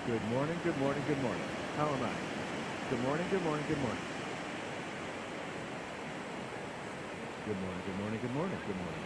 Good morning, good morning, good morning. How am I? Good morning, good morning, good morning. Good morning, good morning, good morning, good morning.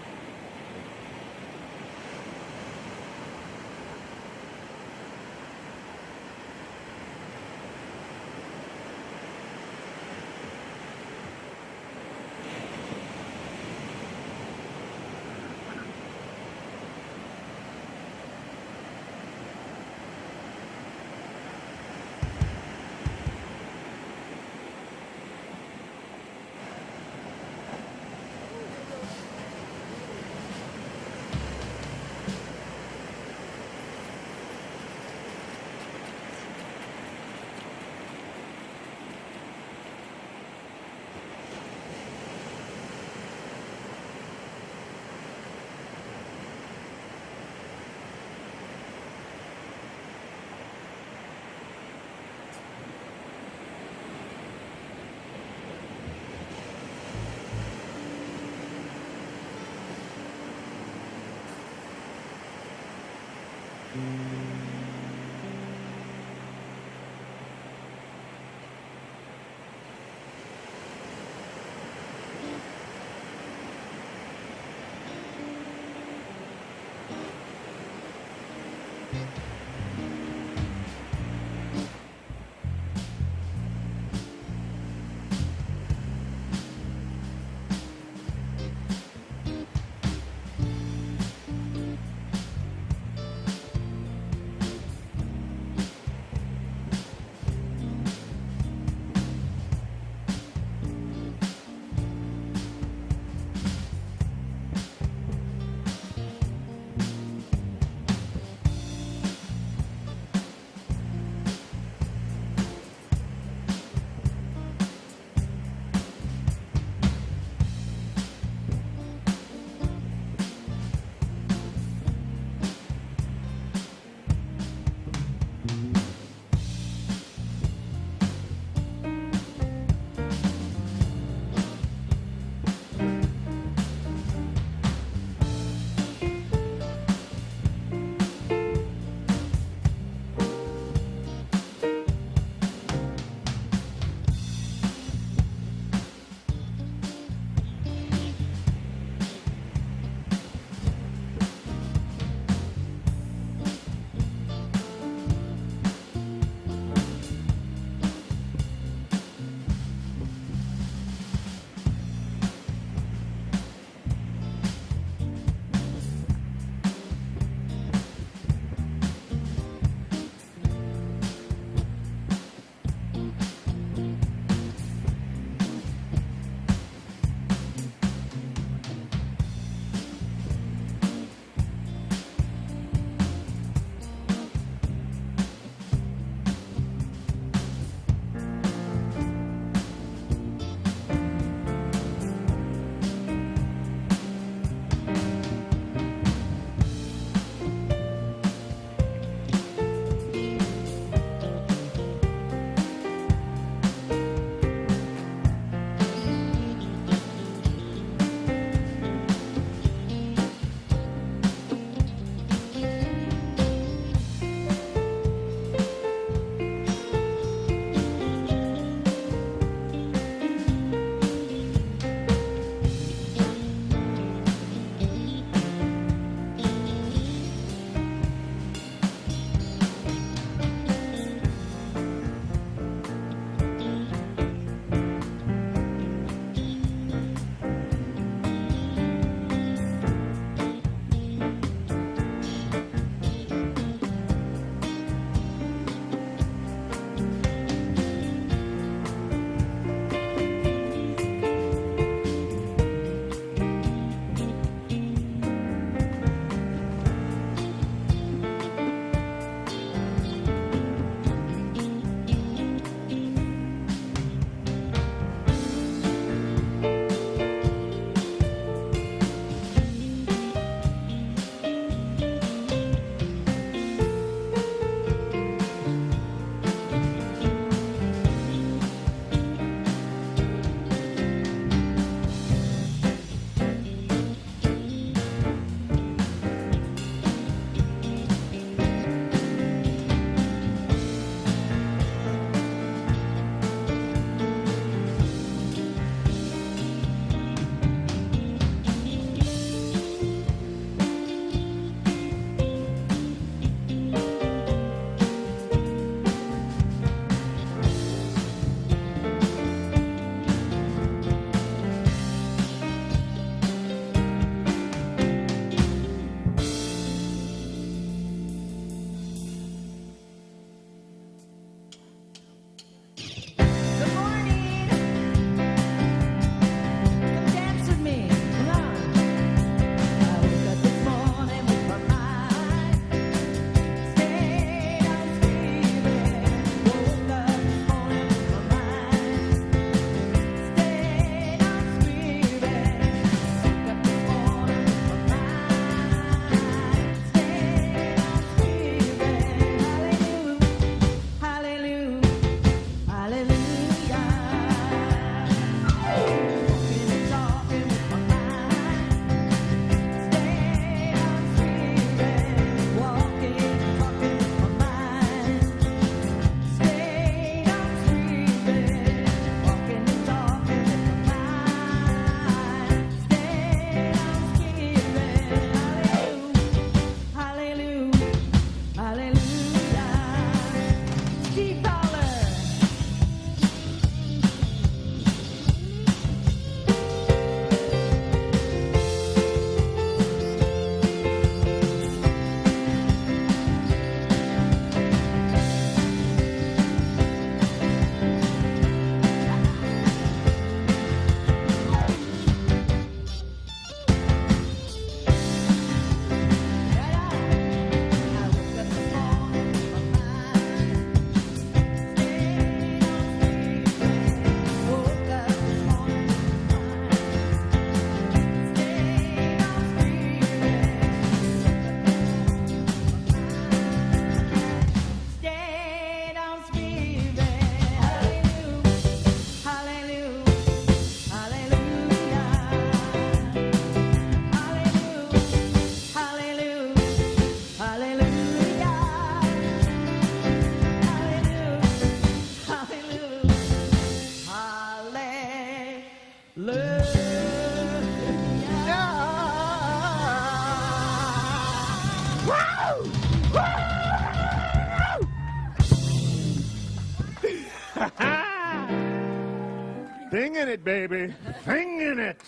Singing it, baby. Singing it.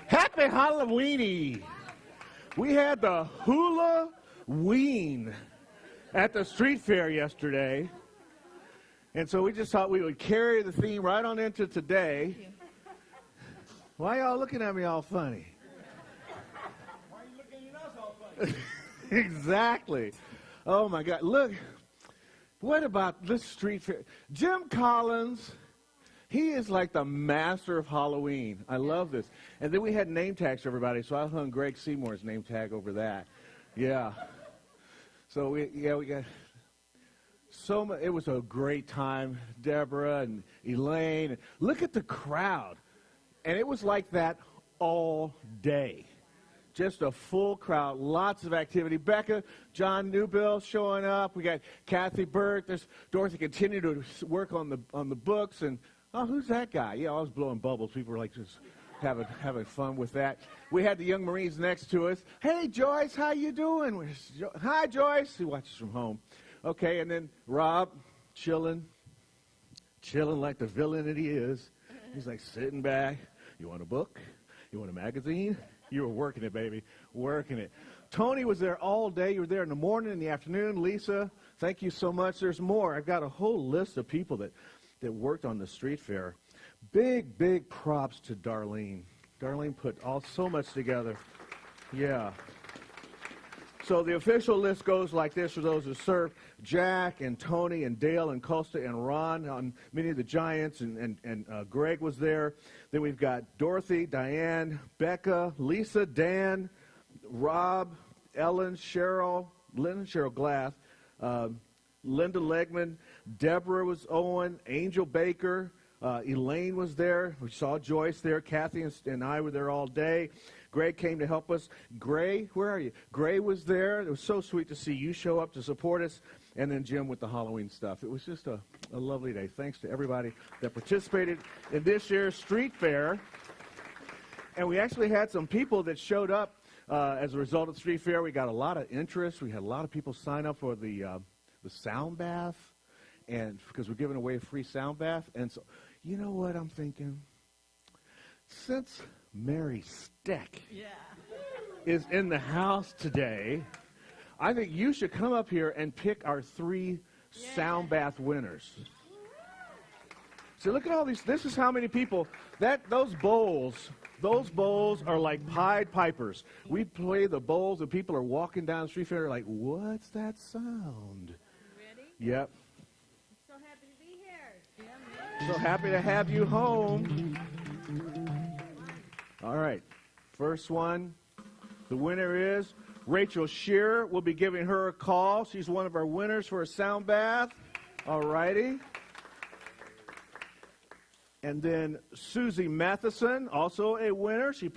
Happy Halloweeny. We had the hula ween at the street fair yesterday. And so we just thought we would carry the theme right on into today. Why y'all looking at me all funny? Why are you looking at us all funny? Exactly. Oh, my God. Look, what about this street fair? Jim Collins, he is like the master of Halloween. I love this. And then we had name tags for everybody, so I hung Greg Seymour's name tag over that. Yeah. So, we got so much. It was a great time. Deborah and Elaine. Look at the crowd. And it was like that all day. Just a full crowd, lots of activity. Becca, John Newbill showing up. We got Kathy Burke. There's Dorothy continued to work on the books. And, oh, who's that guy? Yeah, I was blowing bubbles. People were like just having fun with that. We had the young Marines next to us. Hey, Joyce, how you doing? Hi, Joyce. He watches from home. Okay, and then Rob, chilling like the villain that he is. He's like sitting back. You want a book? You want a magazine? You were working it, baby, working it. Tony was there all day. You were there in the morning, in the afternoon. Lisa, thank you so much. There's more. I've got a whole list of people that worked on the street fair. Big props to Darlene. Darlene put so much together. Yeah. So the official list goes like this for those who served: Jack and Tony and Dale and Costa and Ron on many of the Giants, and Greg was there. Then we've got Dorothy, Diane, Becca, Lisa, Dan, Rob, Ellen, Cheryl Glass, Linda Legman, Deborah was Owen, Angel Baker, Elaine was there. We saw Joyce there. Kathy and I were there all day. Greg came to help us. Gray, where are you? Gray was there. It was so sweet to see you show up to support us. And then Jim with the Halloween stuff. It was just a lovely day. Thanks to everybody that participated in this year's street fair. And we actually had some people that showed up as a result of the street fair. We got a lot of interest. We had a lot of people sign up for the sound bath, and because we're giving away a free sound bath. And so, you know what I'm thinking? Since Mary Steck is in the house today, I think you should come up here and pick our 3 sound bath winners. So look at all these. This is how many people. Those bowls are like Pied Pipers. We play the bowls and people are walking down the street fair like, what's that sound? Ready? Yep. So happy to be here. Yeah, So happy to have you home. All right. First one. The winner is Rachel Shearer. We'll be giving her a call. She's one of our winners for a sound bath. All righty. And then Susie Matheson, also a winner. She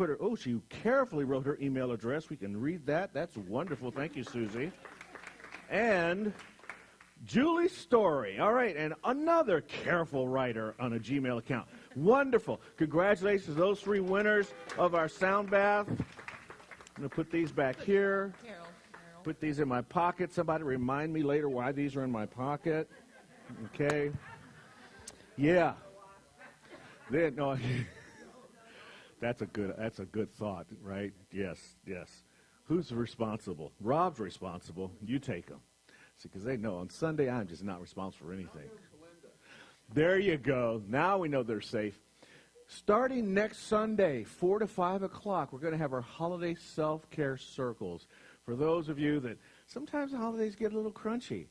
carefully wrote her email address. We can read that. That's wonderful. Thank you, Susie. And Julie Story. All right, and another careful writer on a Gmail account. Wonderful. Congratulations to those 3 winners of our sound bath. I'm going to put these back here. Carol. Put these in my pocket. Somebody remind me later why these are in my pocket. Okay. Yeah. No, that's a good thought, right? Yes. Who's responsible? Rob's responsible. You take them. See, because they know on Sunday I'm just not responsible for anything. There you go. Now we know they're safe. Starting next Sunday, 4 to 5 o'clock, we're going to have our holiday self-care circles. For those of you that sometimes the holidays get a little crunchy.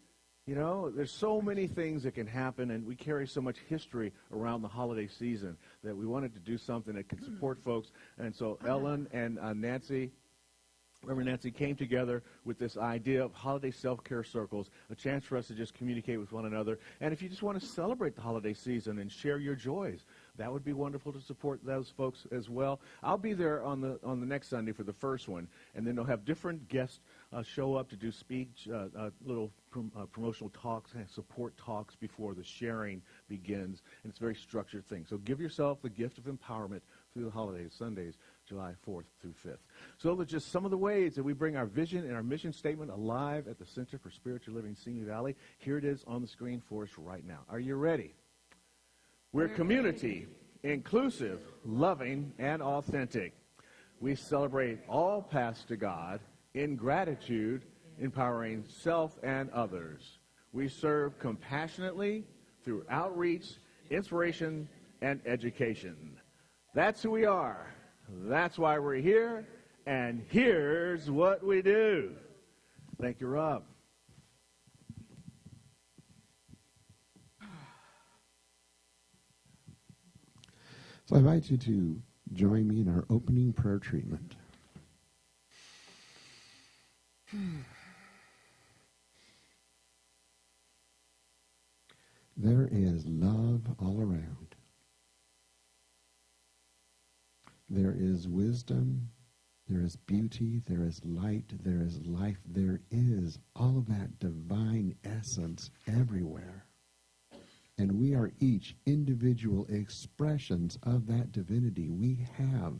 You know, there's so many things that can happen, and we carry so much history around the holiday season that we wanted to do something that can support folks. And so Ellen and Reverend Nancy came together with this idea of holiday self-care circles, a chance for us to just communicate with one another. And if you just want to celebrate the holiday season and share your joys, that would be wonderful to support those folks as well. I'll be there on the next Sunday for the first one, and then they'll have different guests show up to do speech, little promotional talks and support talks before the sharing begins. And it's a very structured thing. So give yourself the gift of empowerment through the holidays, Sundays, July 4th through 5th. So those are just some of the ways that we bring our vision and our mission statement alive at the Center for Spiritual Living Simi Valley. Here it is on the screen for us right now. Are you ready? We're community, inclusive, loving, and authentic. We celebrate all paths to God in gratitude, empowering self and others. We serve compassionately through outreach, inspiration, and education. That's who we are. That's why we're here. And here's what we do. Thank you, Rob. So I invite you to join me in our opening prayer treatment. There is love all around. There is wisdom, there is beauty, there is light, there is life, there is all of that divine essence everywhere. And we are each individual expressions of that divinity. We have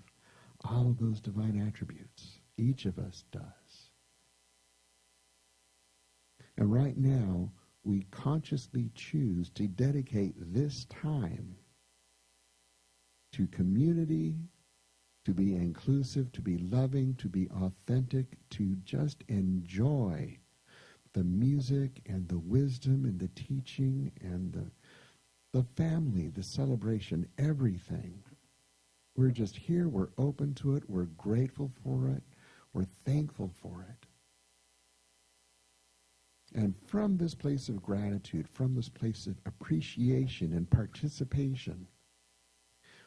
all of those divine attributes. Each of us does. And right now, we consciously choose to dedicate this time to community, to be inclusive, to be loving, to be authentic, to just enjoy the music and the wisdom and the teaching and the family, the celebration, everything. We're just here, we're open to it, we're grateful for it, we're thankful for it. And from this place of gratitude, from this place of appreciation and participation,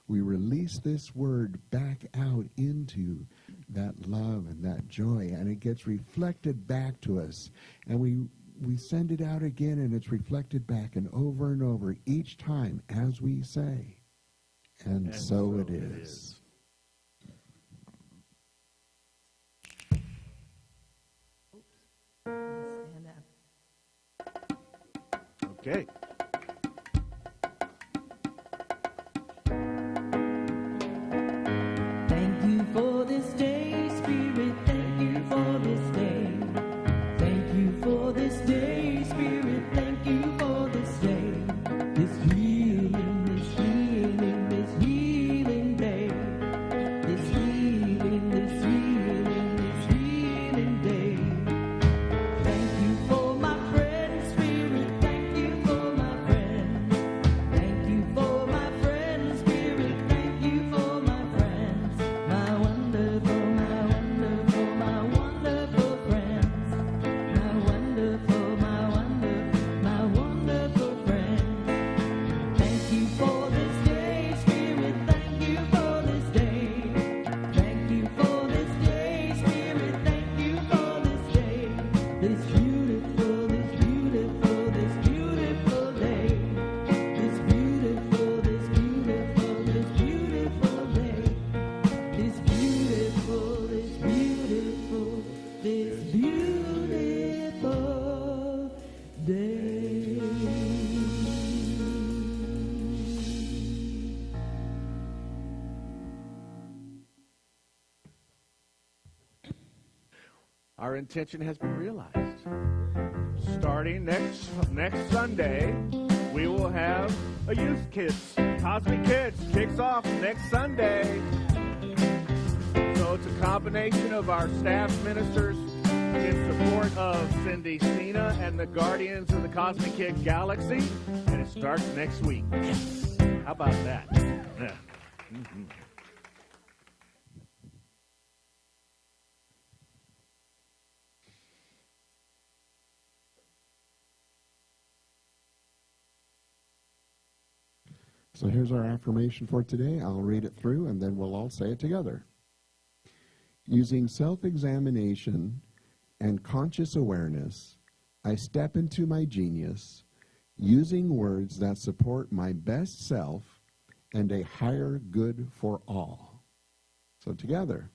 we release this word back out into that love and that joy, and it gets reflected back to us. And we send it out again, and it's reflected back and over each time as we say. And so it is. Stand up. Okay. Thank you for this day, Spirit. Thank you for this day. Thank you for this day, Spirit. Thank you for this day. This healing, this healing, this healing day. This healing, this healing, this healing day. Thank you for my friend, Spirit. Thank you for my friend. Thank you for my friend, Spirit. Thank you for my friends. My wonderful, my wonderful, my wonderful friends. My wonderful, my wonderful, my wonderful friends. Thank you for this day, Spirit. Thank you for this day. Thank you for this day, Spirit. Thank you for this day. This beautiful, this beautiful, this beautiful day. This beautiful, this beautiful, this beautiful day. This beautiful, this beautiful, this beautiful day. Our intention has been realized. Starting next Sunday, we will have a youth kids. Cosmic Kids kicks off next Sunday. So it's a combination of our staff ministers in support of Cindy Cena and the Guardians of the Cosmic Kid Galaxy. And it starts next week. Yes. How about that? Yeah. Mm-hmm. So here's our affirmation for today. I'll read it through, and then we'll all say it together. Using self-examination and conscious awareness, I step into my genius, using words that support my best self and a higher good for all. So together,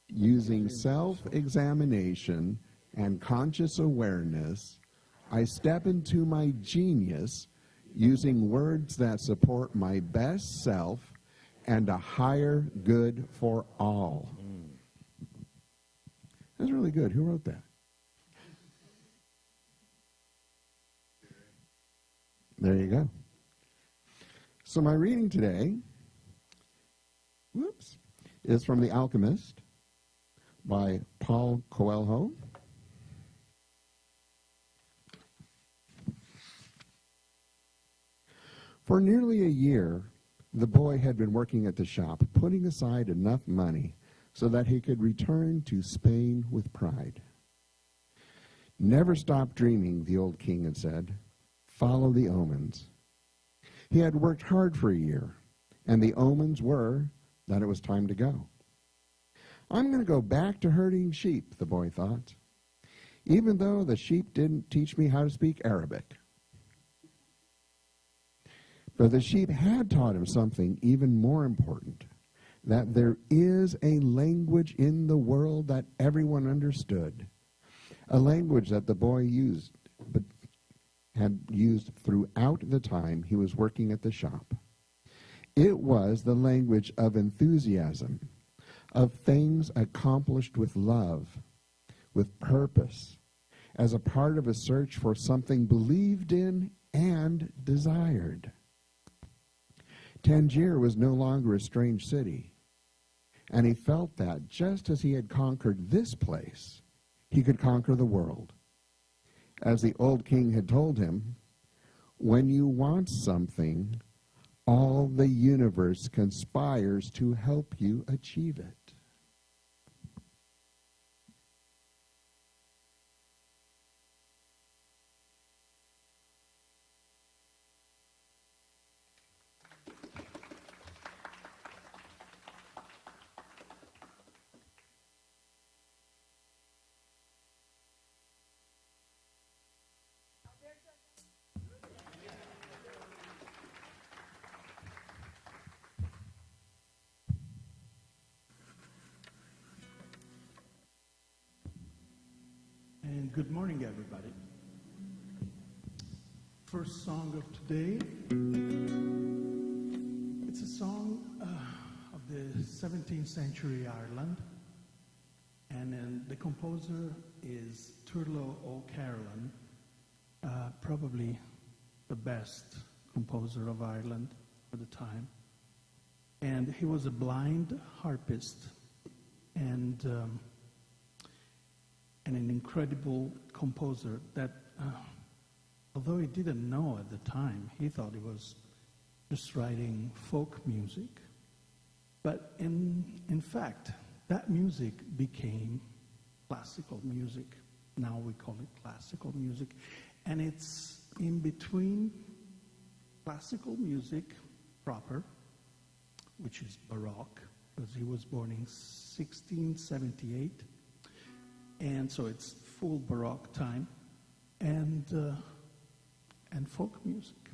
using self-examination and conscious awareness, I step into my genius, using words that support my best self and a higher good for all. That's really good. Who wrote that? There you go. So my reading today, is from The Alchemist by Paul Coelho. For nearly a year, the boy had been working at the shop, putting aside enough money so that he could return to Spain with pride. Never stop dreaming, the old king had said. Follow the omens. He had worked hard for a year, and the omens were that it was time to go. I'm going to go back to herding sheep, the boy thought, even though the sheep didn't teach me how to speak Arabic. But the sheep had taught him something even more important, that there is a language in the world that everyone understood, a language that the boy used, but had used throughout the time he was working at the shop. It was the language of enthusiasm, of things accomplished with love, with purpose, as a part of a search for something believed in and desired. Tangier was no longer a strange city, and he felt that just as he had conquered this place, he could conquer the world. As the old king had told him, when you want something, all the universe conspires to help you achieve it. And good morning, everybody. First song of today. It's a song of the 17th century Ireland. And then the composer is Turlough O'Carolan, probably the best composer of Ireland at the time. And he was a blind harpist and an incredible composer that, although he didn't know at the time, he thought he was just writing folk music. But in fact, that music became classical music. Now we call it classical music. And it's in between classical music proper, which is Baroque, because he was born in 1678. And so it's full Baroque time, and folk music,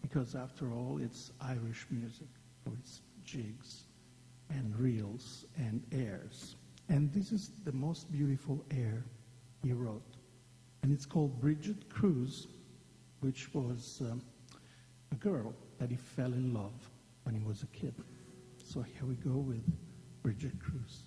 because after all, it's Irish music. So it's jigs and reels and airs. And this is the most beautiful air he wrote. And it's called Bridget Cruz, which was a girl that he fell in love when he was a kid. So here we go with Bridget Cruz.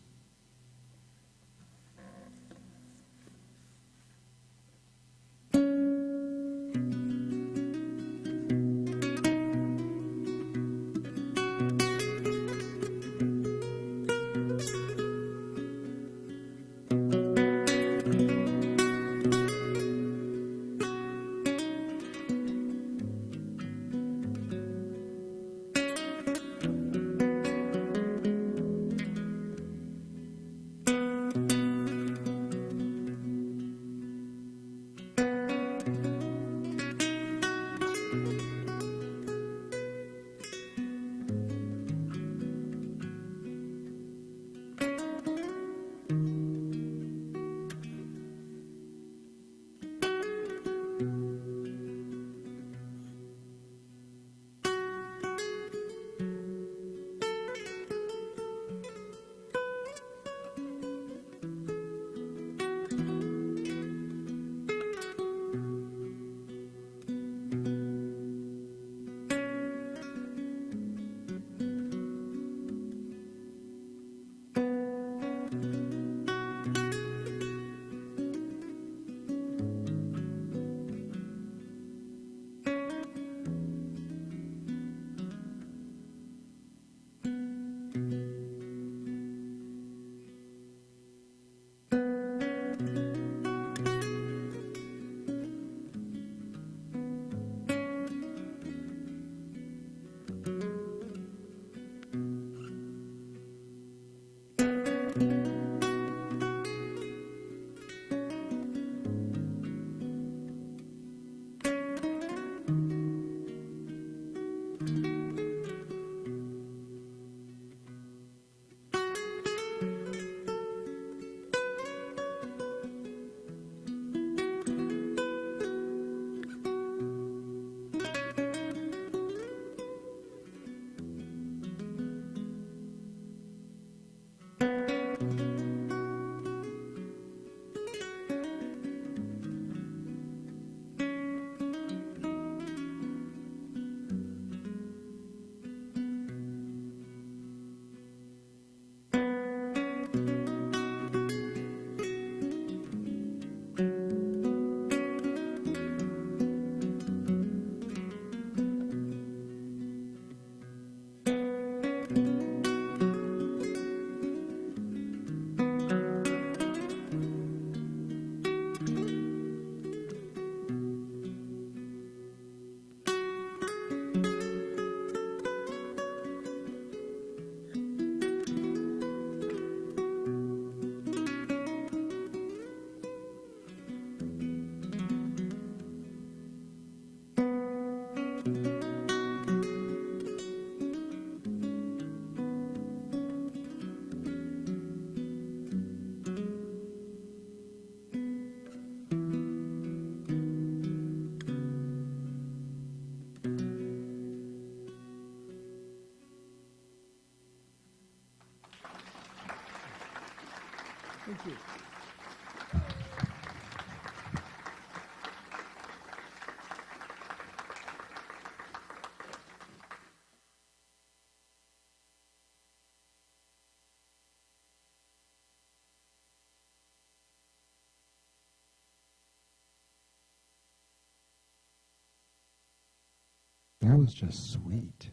that was just sweet.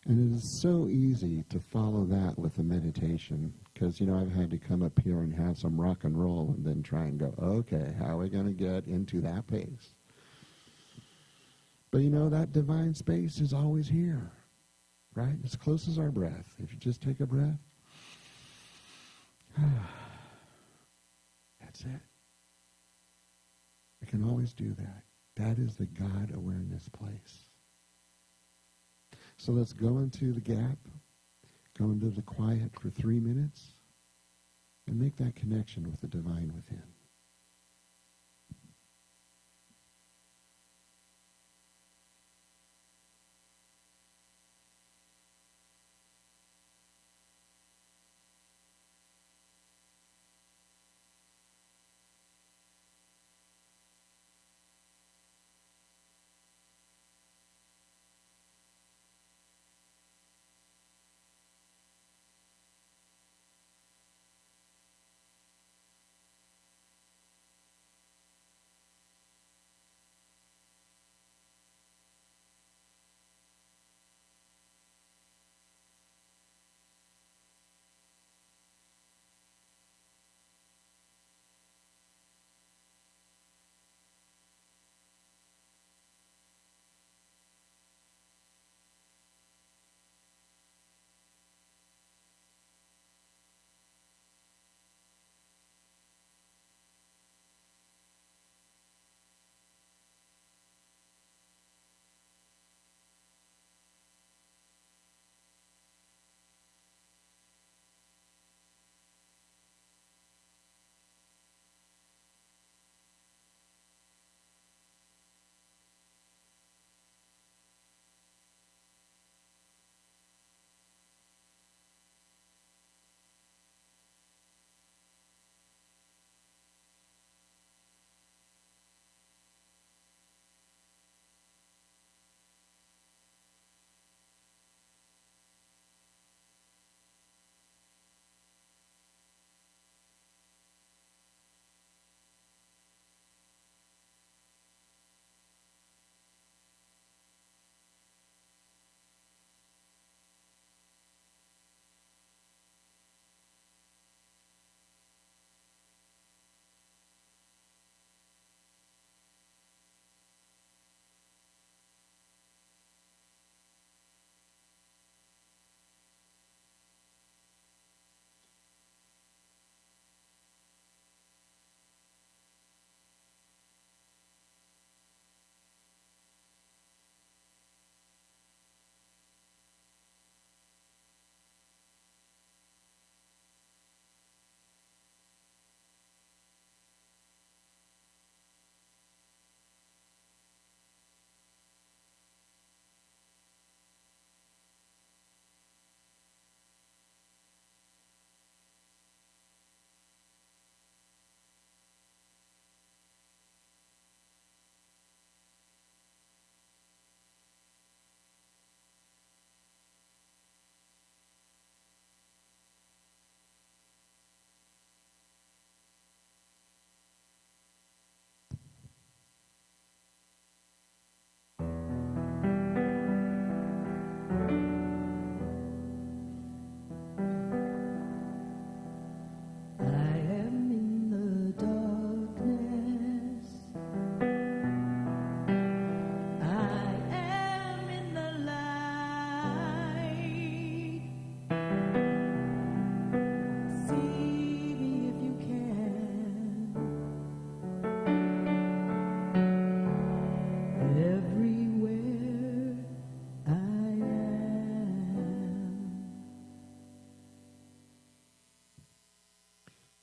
And it is so easy to follow that with a meditation because, I've had to come up here and have some rock and roll and then try and go, okay, how are we going to get into that pace? But, that divine space is always here, right? As close as our breath. If you just take a breath, that's it. We can always do that. That is the God awareness place. So let's go into the gap, go into the quiet for 3 minutes, and make that connection with the divine within.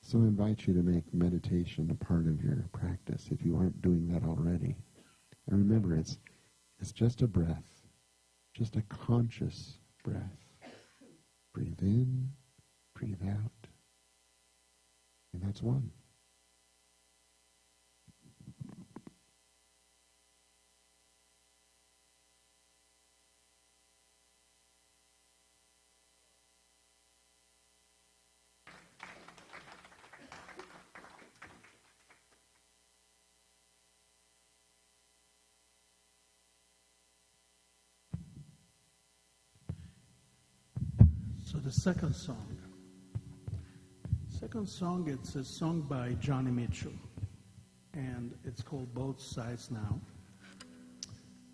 So I invite you to make meditation a part of your practice if you aren't doing that already. And remember, it's just a breath, just a conscious breath. Breathe in, breathe out, and that's one. the second song. Second song, it's a song by Johnny Mitchell, and it's called Both Sides Now.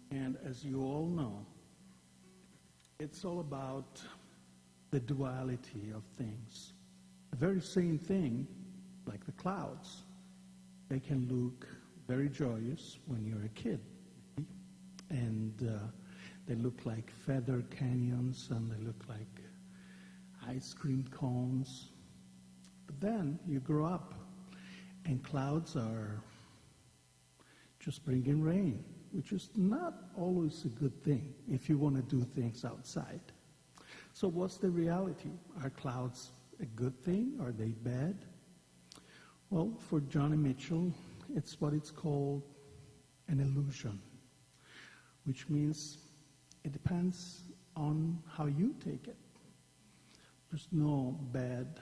And as you all know, it's all about the duality of things. The very same thing, like the clouds, they can look very joyous when you're a kid. And they look like feather canyons, and they look like ice cream cones. But then you grow up, and clouds are just bringing rain, which is not always a good thing if you want to do things outside. So what's the reality? Are clouds a good thing? Are they bad? Well, for Johnny Mitchell, it's what it's called an illusion, which means it depends on how you take it. There's no bad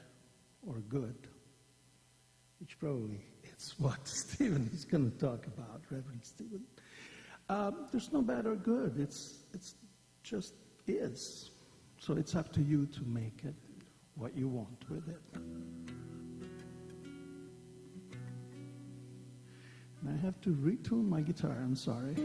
or good, which probably it's what Stephen is going to talk about, Reverend Stephen. There's no bad or good. It's just is. So it's up to you to make it what you want with it. And I have to retune my guitar, I'm sorry.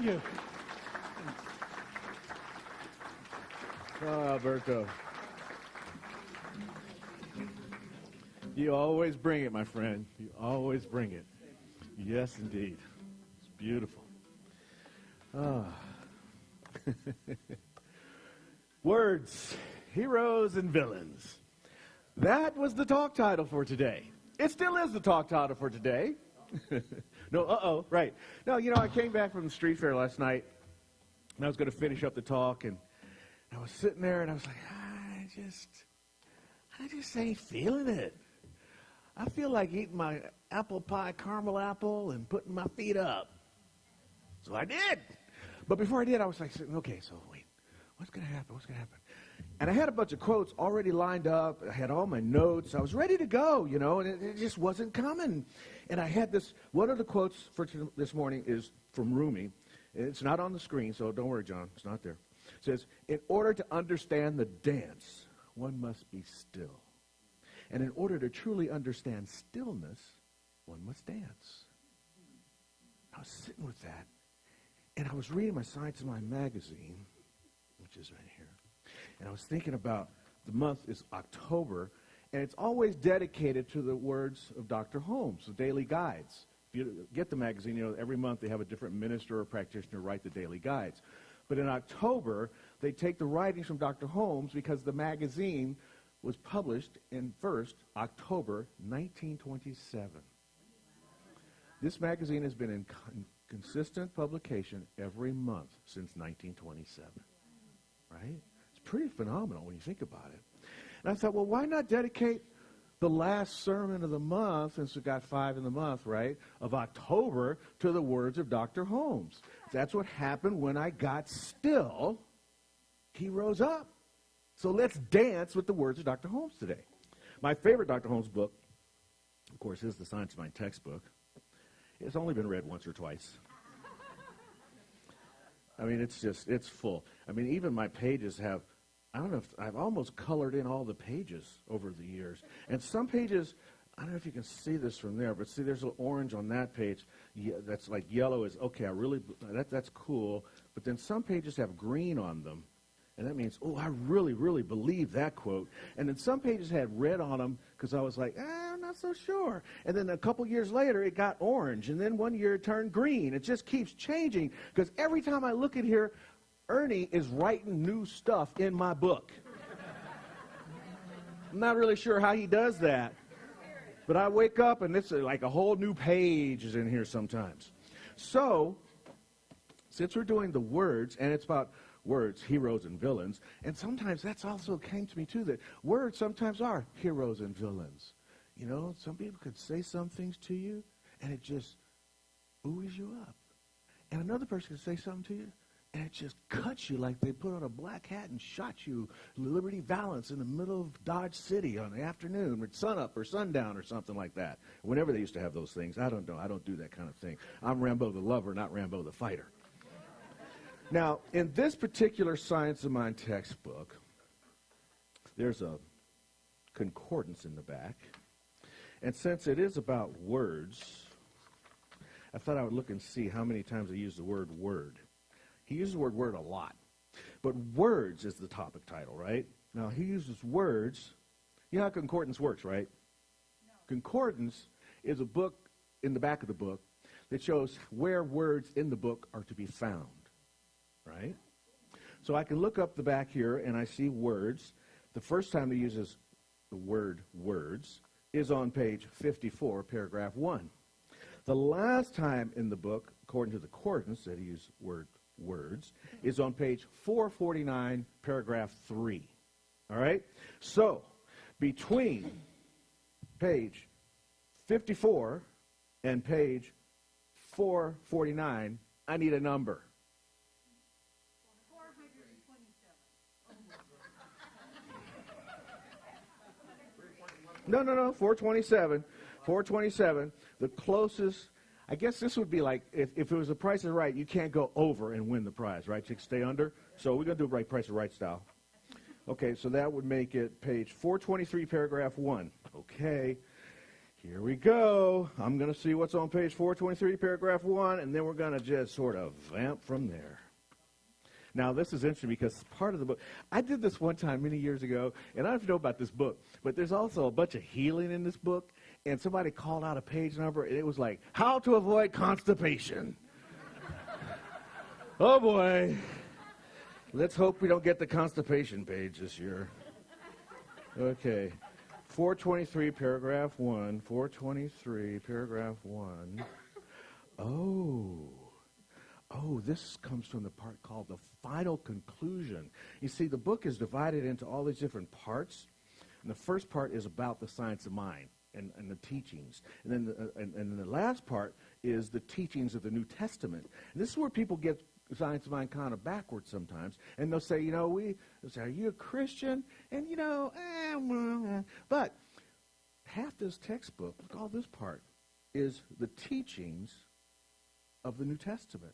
Thank you. Oh, Alberto. You always bring it, my friend. You always bring it. Yes, indeed. It's beautiful. Ah. Words, heroes, and villains. That was the talk title for today. It still is the talk title for today. No, right. No, I came back from the street fair last night, and I was going to finish up the talk, and I was sitting there, and I was like, I just ain't feeling it. I feel like eating my apple pie caramel apple and putting my feet up. So I did. But before I did, I was like, okay, so wait, what's going to happen? What's going to happen? And I had a bunch of quotes already lined up. I had all my notes. I was ready to go, and it just wasn't coming. And I had this, one of the quotes for this morning is from Rumi. It's not on the screen, so don't worry, John. It's not there. It says, in order to understand the dance, one must be still. And in order to truly understand stillness, one must dance. I was sitting with that, and I was reading my Science of Mind magazine, which is right here. And I was thinking about the month is October, and it's always dedicated to the words of Dr. Holmes, the daily guides. If you get the magazine, every month they have a different minister or practitioner write the daily guides. But in October, they take the writings from Dr. Holmes because the magazine was published in October 1927. This magazine has been in consistent publication every month since 1927, right? It's pretty phenomenal when you think about it. And I thought, well, why not dedicate the last sermon of the month, since we've got 5 in the month, right, of October, to the words of Dr. Holmes. That's what happened when I got still. He rose up. So let's dance with the words of Dr. Holmes today. My favorite Dr. Holmes book, of course, is the Science of Mind textbook. It's only been read once or twice. I mean, it's full. I mean, even my pages have, I don't know if, I've almost colored in all the pages over the years. And some pages, I don't know if you can see this from there, but see, there's an orange on that page. Yeah, that's like yellow is, okay, that's cool. But then some pages have green on them. And that means, I really, really believe that quote. And then some pages had red on them because I was like, I'm not so sure. And then a couple years later, it got orange. And then one year it turned green. It just keeps changing because every time I look at here, Ernie is writing new stuff in my book. I'm not really sure how he does that. But I wake up and it's like a whole new page is in here sometimes. So, since we're doing the words, and it's about words, heroes and villains, and sometimes that's also came to me too, that words sometimes are heroes and villains. Some people could say some things to you, and it just buoys you up. And another person could say something to you, and it just cuts you like they put on a black hat and shot you Liberty Valance in the middle of Dodge City on the afternoon, or sunup or sundown or something like that. Whenever they used to have those things, I don't know. I don't do that kind of thing. I'm Rambo the lover, not Rambo the fighter. Now, in this particular Science of Mind textbook, there's a concordance in the back. And since it is about words, I thought I would look and see how many times I use the word word. He uses the word word a lot. But words is the topic title, right? Now, he uses words. You know how concordance works, right? No. Concordance is a book in the back of the book that shows where words in the book are to be found. Right? So I can look up the back here and I see words. The first time he uses the word words is on page 54, paragraph 1. The last time in the book, according to the concordance that he used word words, is on page 449, paragraph 3. All right? So between page 54 and page 449, I need a number. No, 427. 427, the closest, I guess this would be like, if it was the Price is Right, you can't go over and win the prize, right? You can stay under. So we're going to do it Price is Right style. Okay, so that would make it page 423, paragraph 1. Okay. Here we go. I'm going to see what's on page 423, paragraph 1, and then we're going to just sort of vamp from there. Now, this is interesting because part of the book, I did this one time many years ago, and I don't know if you know about this book, but there's also a bunch of healing in this book, and somebody called out a page number, and it was like, how to avoid constipation. Oh, boy. Let's hope we don't get the constipation page this year. Okay. 423, paragraph 1. 423, paragraph 1. Oh, this comes from the part called the final conclusion. You see, the book is divided into all these different parts. And the first part is about the science of mind and the teachings. And then the last part is the teachings of the New Testament. And this is where people get science of mind kind of backwards sometimes. And they'll say, they'll say, are you a Christian? And, but half this textbook, all this part, is the teachings of the New Testament,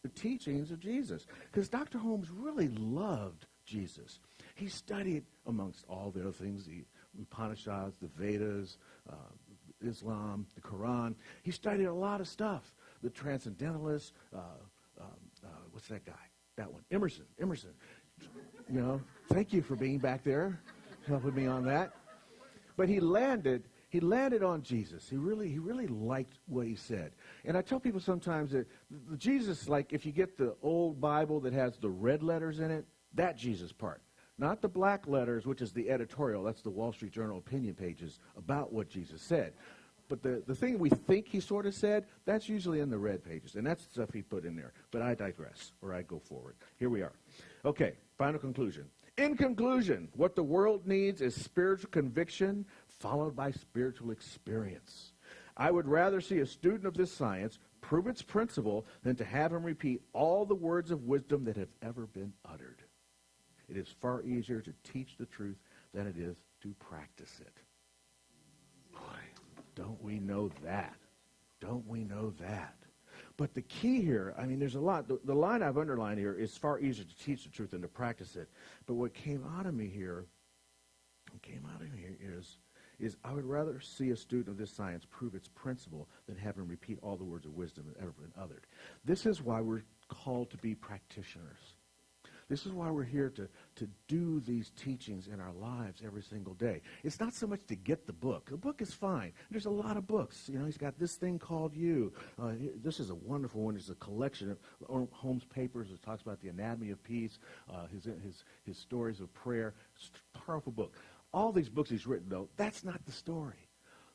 the teachings of Jesus. Because Dr. Holmes really loved Jesus. He studied, amongst all the other things, the Upanishads, the Vedas, Islam, the Quran. He studied a lot of stuff. The Transcendentalists, what's that guy? That one, Emerson. Thank you for being back there, helping me on that. But he landed on Jesus. He really liked what he said. And I tell people sometimes that Jesus, like if you get the old Bible that has the red letters in it, that Jesus part. Not the black letters, which is the editorial. That's the Wall Street Journal opinion pages about what Jesus said. But the thing we think he sort of said, that's usually in the red pages. And that's the stuff he put in there. But I digress, or I go forward. Here we are. Okay, final conclusion. In conclusion, what the world needs is spiritual conviction followed by spiritual experience. I would rather see a student of this science prove its principle than to have him repeat all the words of wisdom that have ever been uttered. It is far easier to teach the truth than it is to practice it. Boy, don't we know that? Don't we know that? But the key here, there's a lot. The line I've underlined here is far easier to teach the truth than to practice it. But what came out of me here is I would rather see a student of this science prove its principle than have him repeat all the words of wisdom that have ever been uttered. This is why we're called to be practitioners. This is why we're here to do these teachings in our lives every single day. It's not so much to get the book. The book is fine. There's a lot of books. He's got this thing called You. This is a wonderful one. It's a collection of Holmes' papers that talks about the anatomy of peace, his stories of prayer. It's a powerful book. All these books he's written, though, that's not the story.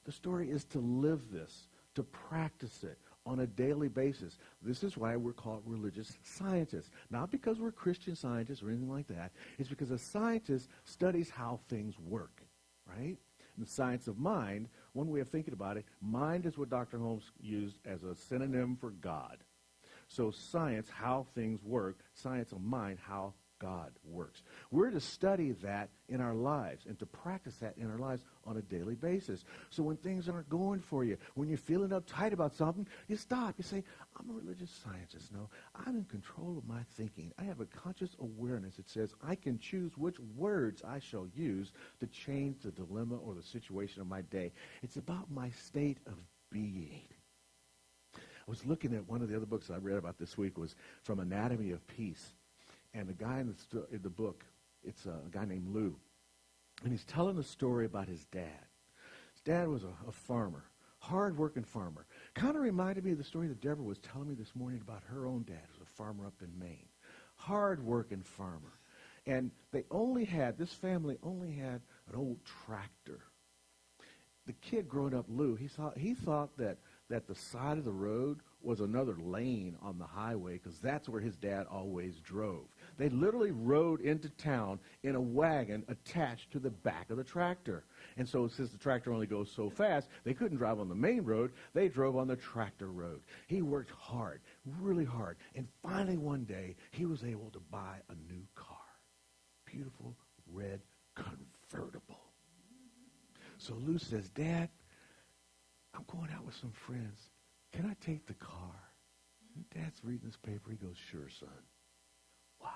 The story is to live this, to practice it on a daily basis. This is why we're called religious scientists. Not because we're Christian scientists or anything like that. It's because a scientist studies how things work, right? In the science of mind, one way of thinking about it, mind is what Dr. Holmes used as a synonym for God. So science, how things work, science of mind, how God works. We're to study that in our lives and to practice that in our lives on a daily basis. So when things aren't going for you, when you're feeling uptight about something, you stop. You say, I'm a religious scientist. No, I'm in control of my thinking. I have a conscious awareness that says I can choose which words I shall use to change the dilemma or the situation of my day. It's about my state of being. I was looking at one of the other books I read about this week was from Anatomy of Peace. And the guy in the book, it's a guy named Lou. And he's telling a story about his dad. His dad was a farmer, hard-working farmer. Kind of reminded me of the story that Deborah was telling me this morning about her own dad, who was a farmer up in Maine. Hard-working farmer. And this family only had an old tractor. The kid growing up, Lou, he thought that the side of the road was another lane on the highway because that's where his dad always drove. They literally rode into town in a wagon attached to the back of the tractor. And so since the tractor only goes so fast, they couldn't drive on the main road. They drove on the tractor road. He worked hard, really hard. And finally one day, he was able to buy a new car. Beautiful red convertible. So Lou says, Dad, I'm going out with some friends. Can I take the car? And Dad's reading his paper. He goes, sure, son. Wow.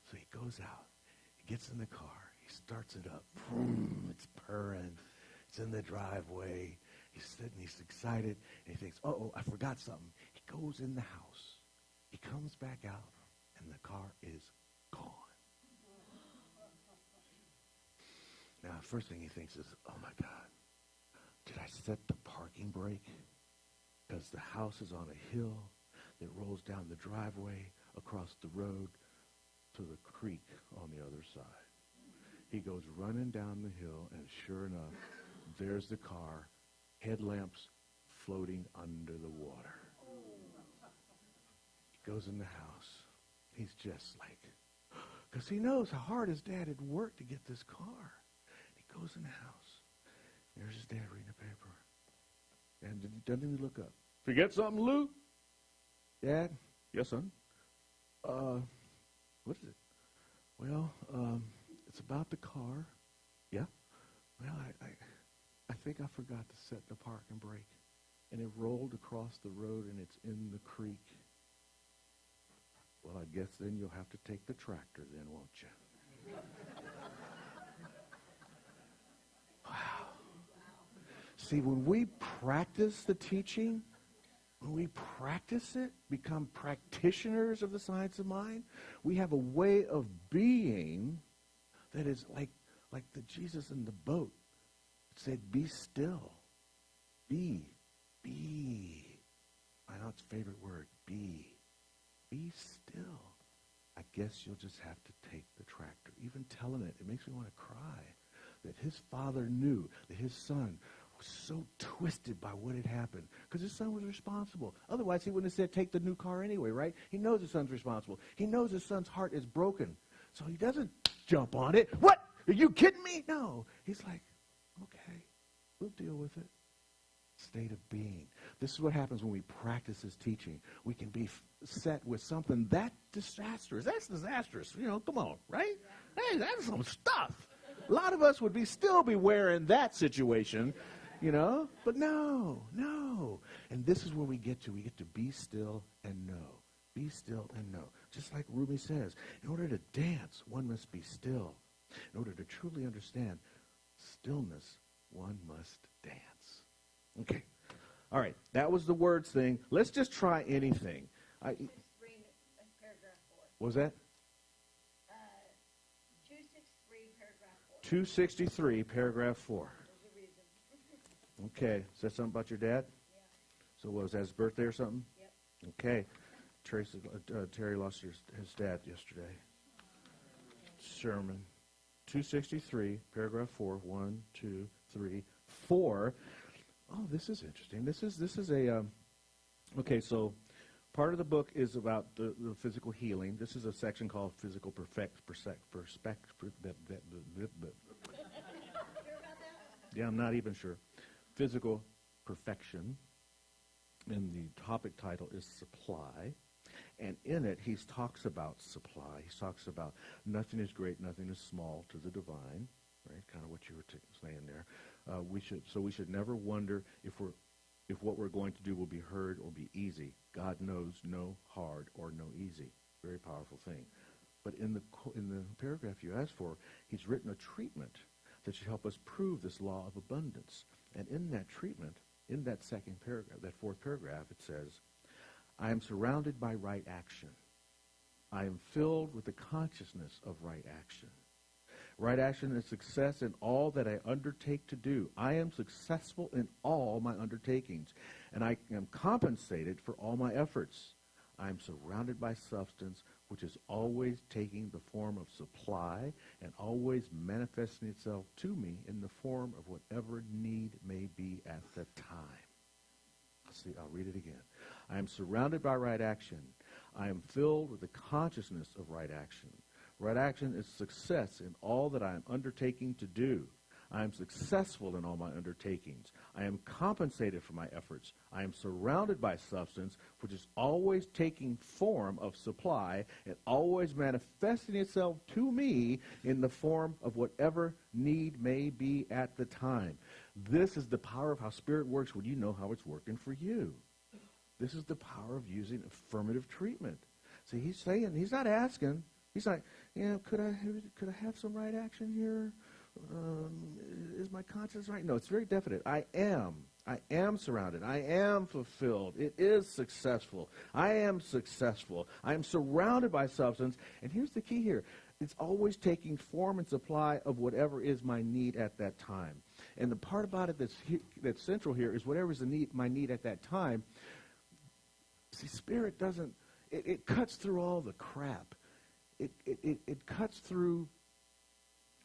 So he goes out. He gets in the car. He starts it up. Boom, it's purring. It's in the driveway. He's sitting, he's excited, and he thinks, uh-oh, I forgot something. He goes in the house. He comes back out, and the car is gone. Now, the first thing he thinks is, oh, my God, did I set the parking brake? Because the house is on a hill that rolls down the driveway across the road to the creek on the other side. He goes running down the hill, and sure enough, there's the car, headlamps floating under the water. He goes in the house. He's just like, because he knows how hard his dad had worked to get this car. He goes in the house. There's his dad reading the paper. And he doesn't even look up. Forget something, Lou? Dad? Yes, son? What is it? Well, it's about the car. Yeah? Well, I think I forgot to set the parking brake. And it rolled across the road, and it's in the creek. Well, I guess then you'll have to take the tractor then, won't you? Wow. See, when we practice the teaching, when we practice it, become practitioners of the science of mind, we have a way of being that is like the Jesus in the boat said, be still. Be. I know it's a favorite word, be. Be still. I guess you'll just have to take the tractor. Even telling it makes me want to cry. That his father knew that his son was so twisted by what had happened. Because his son was responsible. Otherwise, he wouldn't have said, take the new car anyway, right? He knows his son's responsible. He knows his son's heart is broken. So he doesn't jump on it. What? Are you kidding me? No. He's like, okay, we'll deal with it. State of being. This is what happens when we practice this teaching. We can be set with something that disastrous. That's disastrous. Come on, right? Hey, that's some stuff. A lot of us would still be wearing that situation, But no. And this is where we get to. We get to be still and know. Be still and know. Just like Rumi says, in order to dance, one must be still. In order to truly understand stillness, one must dance. Okay. All right. That was the words thing. Let's just try anything. Paragraph 4. What was that? 263, paragraph 4. 263, paragraph 4. There's a reason. Okay. Is that something about your dad? Yeah. So was that his birthday or something? Yep. Okay. Terry lost his dad yesterday. Sermon. 263, paragraph 4. 1, 2, 3, 4. Oh, this is interesting. This is a okay. So, part of the book is about the physical healing. This is a section called physical Yeah, I'm not even sure. Physical perfection, and the topic title is supply. And in it, he talks about supply. He talks about nothing is great, nothing is small to the divine. Right, kind of what you were saying there. We should never wonder if what we're going to do will be heard or be easy. God knows no hard or no easy. Very powerful thing. But in the paragraph you asked for, he's written a treatment that should help us prove this law of abundance. And in that treatment, in that second paragraph, that fourth paragraph, it says, I am surrounded by right action. I am filled with the consciousness of right action. Right action is success in all that I undertake to do. I am successful in all my undertakings, and I am compensated for all my efforts. I am surrounded by substance, which is always taking the form of supply and always manifesting itself to me in the form of whatever need may be at the time. I'll read it again. I am surrounded by right action. I am filled with the consciousness of right action. Right action is success in all that I am undertaking to do. I am successful in all my undertakings. I am compensated for my efforts. I am surrounded by substance, which is always taking form of supply and always manifesting itself to me in the form of whatever need may be at the time. This is the power of how Spirit works when you know how it's working for you. This is the power of using affirmative treatment. See, he's saying, he's not asking. He's like, could I have some right action here? is my conscience right? No, it's very definite. I am. I am surrounded. I am fulfilled. It is successful. I am successful. I am surrounded by substance. And here's the key here. It's always taking form and supply of whatever is my need at that time. And the part about it that's central here is whatever is my need at that time. See, Spirit doesn't, it cuts through all the crap. It cuts through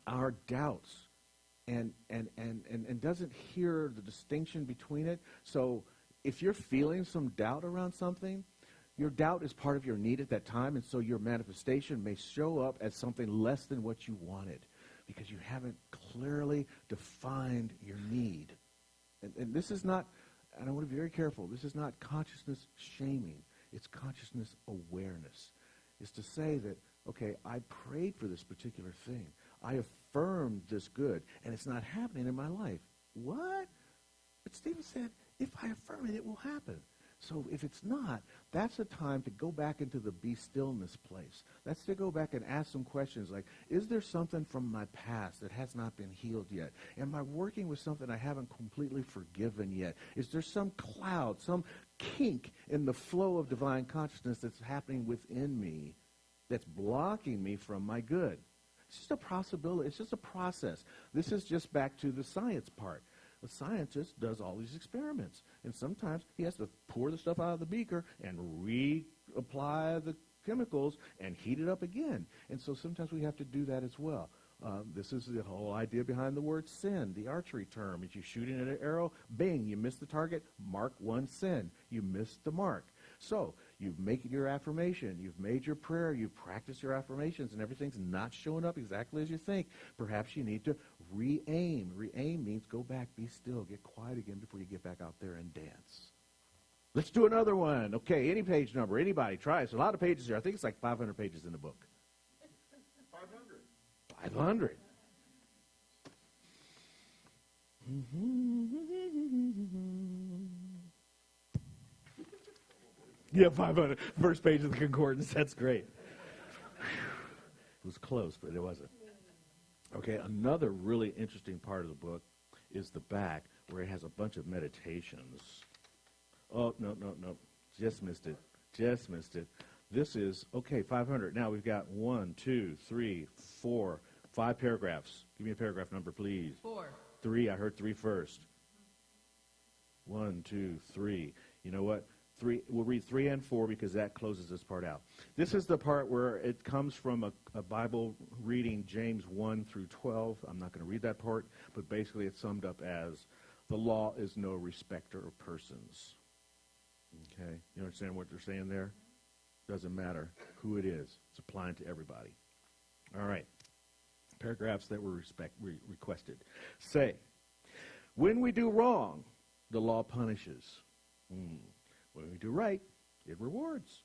our doubts and doesn't hear the distinction between it. So if you're feeling some doubt around something, your doubt is part of your need at that time, and so your manifestation may show up as something less than what you wanted because you haven't clearly defined your need. And this is not, and I want to be very careful, this is not consciousness shaming. It's consciousness awareness. It's to say that, okay, I prayed for this particular thing. I affirmed this good, and it's not happening in my life. What? But Stephen said, if I affirm it, it will happen. So if it's not, that's a time to go back into the be stillness place. That's to go back and ask some questions like, is there something from my past that has not been healed yet? Am I working with something I haven't completely forgiven yet? Is there some cloud, some kink in the flow of divine consciousness that's happening within me that's blocking me from my good? It's just a possibility. It's just a process. This is just back to the science part. The scientist does all these experiments, and sometimes he has to pour the stuff out of the beaker and reapply the chemicals and heat it up again. And so sometimes we have to do that as well. This is the whole idea behind the word sin, the archery term. If you shoot in an arrow, bing, you miss the target, mark one sin. You missed the mark. So you've made your affirmation, you've made your prayer, you've practiced your affirmations, and everything's not showing up exactly as you think. Perhaps you need to re-aim. Re-aim means go back, be still, get quiet again before you get back out there and dance. Let's do another one. Okay, any page number, anybody, try. It's a lot of pages here. I think it's like 500 pages in the book. 500. 500. Yeah, 500. First page of the concordance. That's great. It was close, but it wasn't. Okay, another really interesting part of the book is the back, where it has a bunch of meditations. Oh, no. Just missed it. This is, okay, 500. Now we've got 1, 2, 3, 4, 5 paragraphs. Give me a paragraph number, please. 4. 3. I heard 3 first. 1, 2, 3. You know what? 3. We'll read 3 and 4 because that closes this part out. This is the part where it comes from a Bible reading, James 1 through 12. I'm not going to read that part, but basically it's summed up as the law is no respecter of persons. Okay? You understand what they're saying there? Doesn't matter who it is. It's applying to everybody. All right. Paragraphs that were requested. Say, when we do wrong, the law punishes. When we do right, it rewards.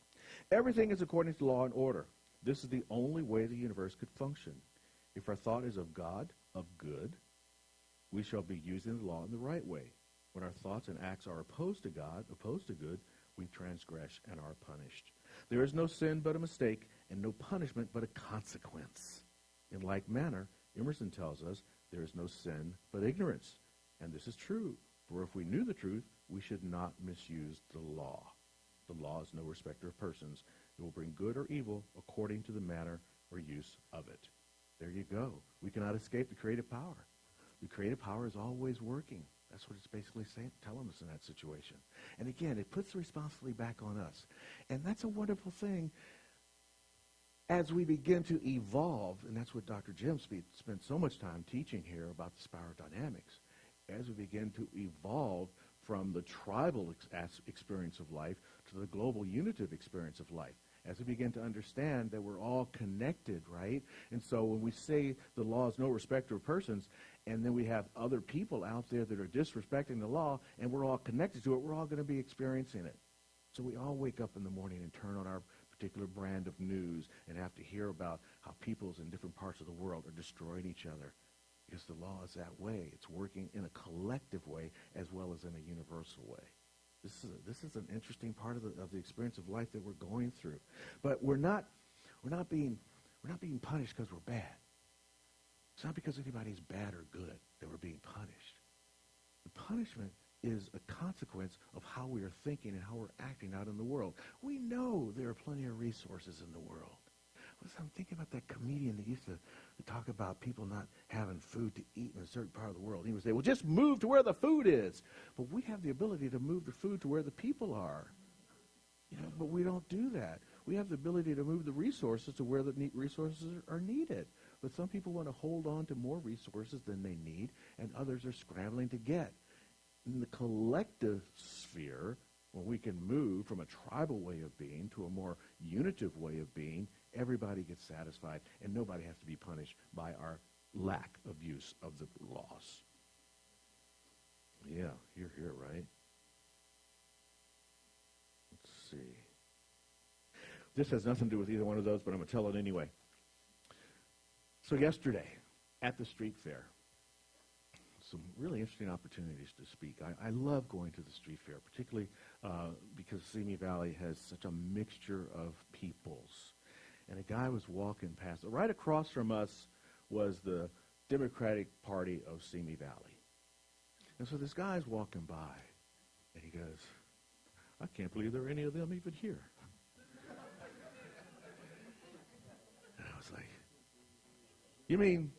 Everything is according to law and order. This is the only way the universe could function. If our thought is of God, of good, we shall be using the law in the right way. When our thoughts and acts are opposed to God, opposed to good, we transgress and are punished. There is no sin but a mistake, and no punishment but a consequence. In like manner, Emerson tells us there is no sin but ignorance. And this is true, for if we knew the truth, we should not misuse the law. The law is no respecter of persons. It will bring good or evil according to the manner or use of it. There you go. We cannot escape the creative power. The creative power is always working. That's what it's basically telling us in that situation. And again, it puts the responsibility back on us. And that's a wonderful thing as we begin to evolve, and that's what Dr. Jim spent so much time teaching here about the spiral dynamics. As we begin to evolve from the tribal experience of life to the global unitive experience of life, as we begin to understand that we're all connected, right? And so when we say the law is no respecter of persons, and then we have other people out there that are disrespecting the law, and we're all connected to it, we're all going to be experiencing it. So we all wake up in the morning and turn on our particular brand of news and have to hear about how peoples in different parts of the world are destroying each other. Because the law is that way. It's working in a collective way as well as in a universal way. This is an interesting part of the experience of life that we're going through. But we're not being punished because we're bad. It's not because anybody's bad or good that we're being punished. The punishment is a consequence of how we are thinking and how we're acting out in the world. We know there are plenty of resources in the world. I'm thinking about that comedian that used to talk about people not having food to eat in a certain part of the world. He would say, well, just move to where the food is. But we have the ability to move the food to where the people are. But we don't do that. We have the ability to move the resources to where the resources are needed. But some people want to hold on to more resources than they need, and others are scrambling to get. In the collective sphere, when we can move from a tribal way of being to a more unitive way of being, everybody gets satisfied, and nobody has to be punished by our lack of use of the laws. Yeah, you're here, right? Let's see. This has nothing to do with either one of those, but I'm going to tell it anyway. So yesterday, at the street fair, some really interesting opportunities to speak. I love going to the street fair, particularly because Simi Valley has such a mixture of peoples. And a guy was walking past. Right across from us was the Democratic Party of Simi Valley. And so this guy's walking by, and he goes, I can't believe there are any of them even here. And I was like, you mean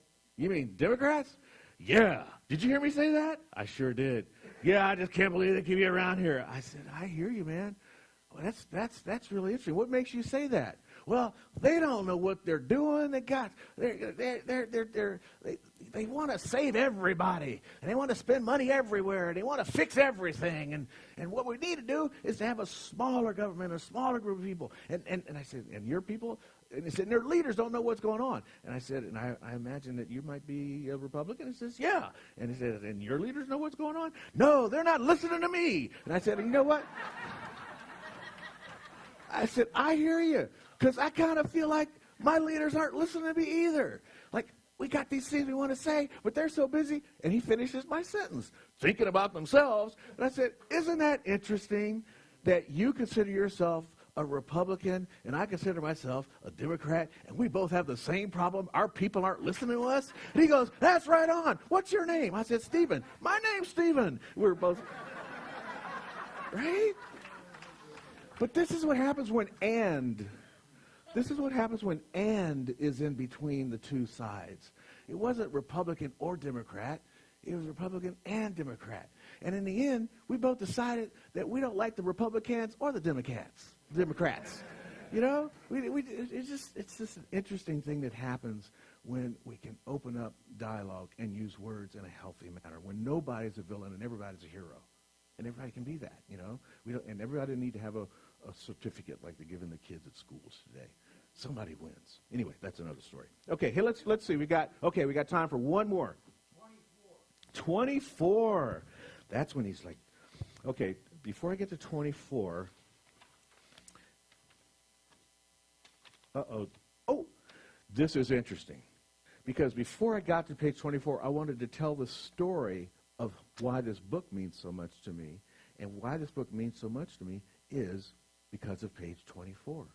Democrats? Yeah. Did you hear me say that? I sure did. Yeah, I just can't believe they keep you around here. I said, I hear you, man. Well, that's really interesting. What makes you say that? Well, they don't know what they're doing. They want to save everybody, and they want to spend money everywhere, and they want to fix everything. And what we need to do is to have a smaller government, a smaller group of people. And I said, and your people? And he said, their leaders don't know what's going on. And I said, and I imagine that you might be a Republican. He says, yeah. And he said, and your leaders know what's going on? No, they're not listening to me. And I said, you know what? I said, I hear you, because I kind of feel like my leaders aren't listening to me either. Like, we got these things we want to say, but they're so busy. And he finishes my sentence, thinking about themselves. And I said, isn't that interesting that you consider yourself a Republican and I consider myself a Democrat, and we both have the same problem? Our people aren't listening to us? And he goes, that's right on. What's your name? I said, Stephen. My name's Stephen. We're both, right? But this is what happens when This is what happens when and is in between the two sides. It wasn't Republican or Democrat. It was Republican and Democrat. And in the end, we both decided that we don't like the Republicans or the Democrats. You know? It's just an interesting thing that happens when we can open up dialogue and use words in a healthy manner, when nobody's a villain and everybody's a hero. And everybody can be that, you know? And everybody need to have a certificate like they're giving the kids at schools today. Somebody wins. Anyway, that's another story. Okay, hey, let's see. We got time for one more. 24. That's when he's like, okay, before I get to 24, oh, this is interesting. Because before I got to page 24, I wanted to tell the story of why this book means so much to me. And why this book means so much to me is because of page 24.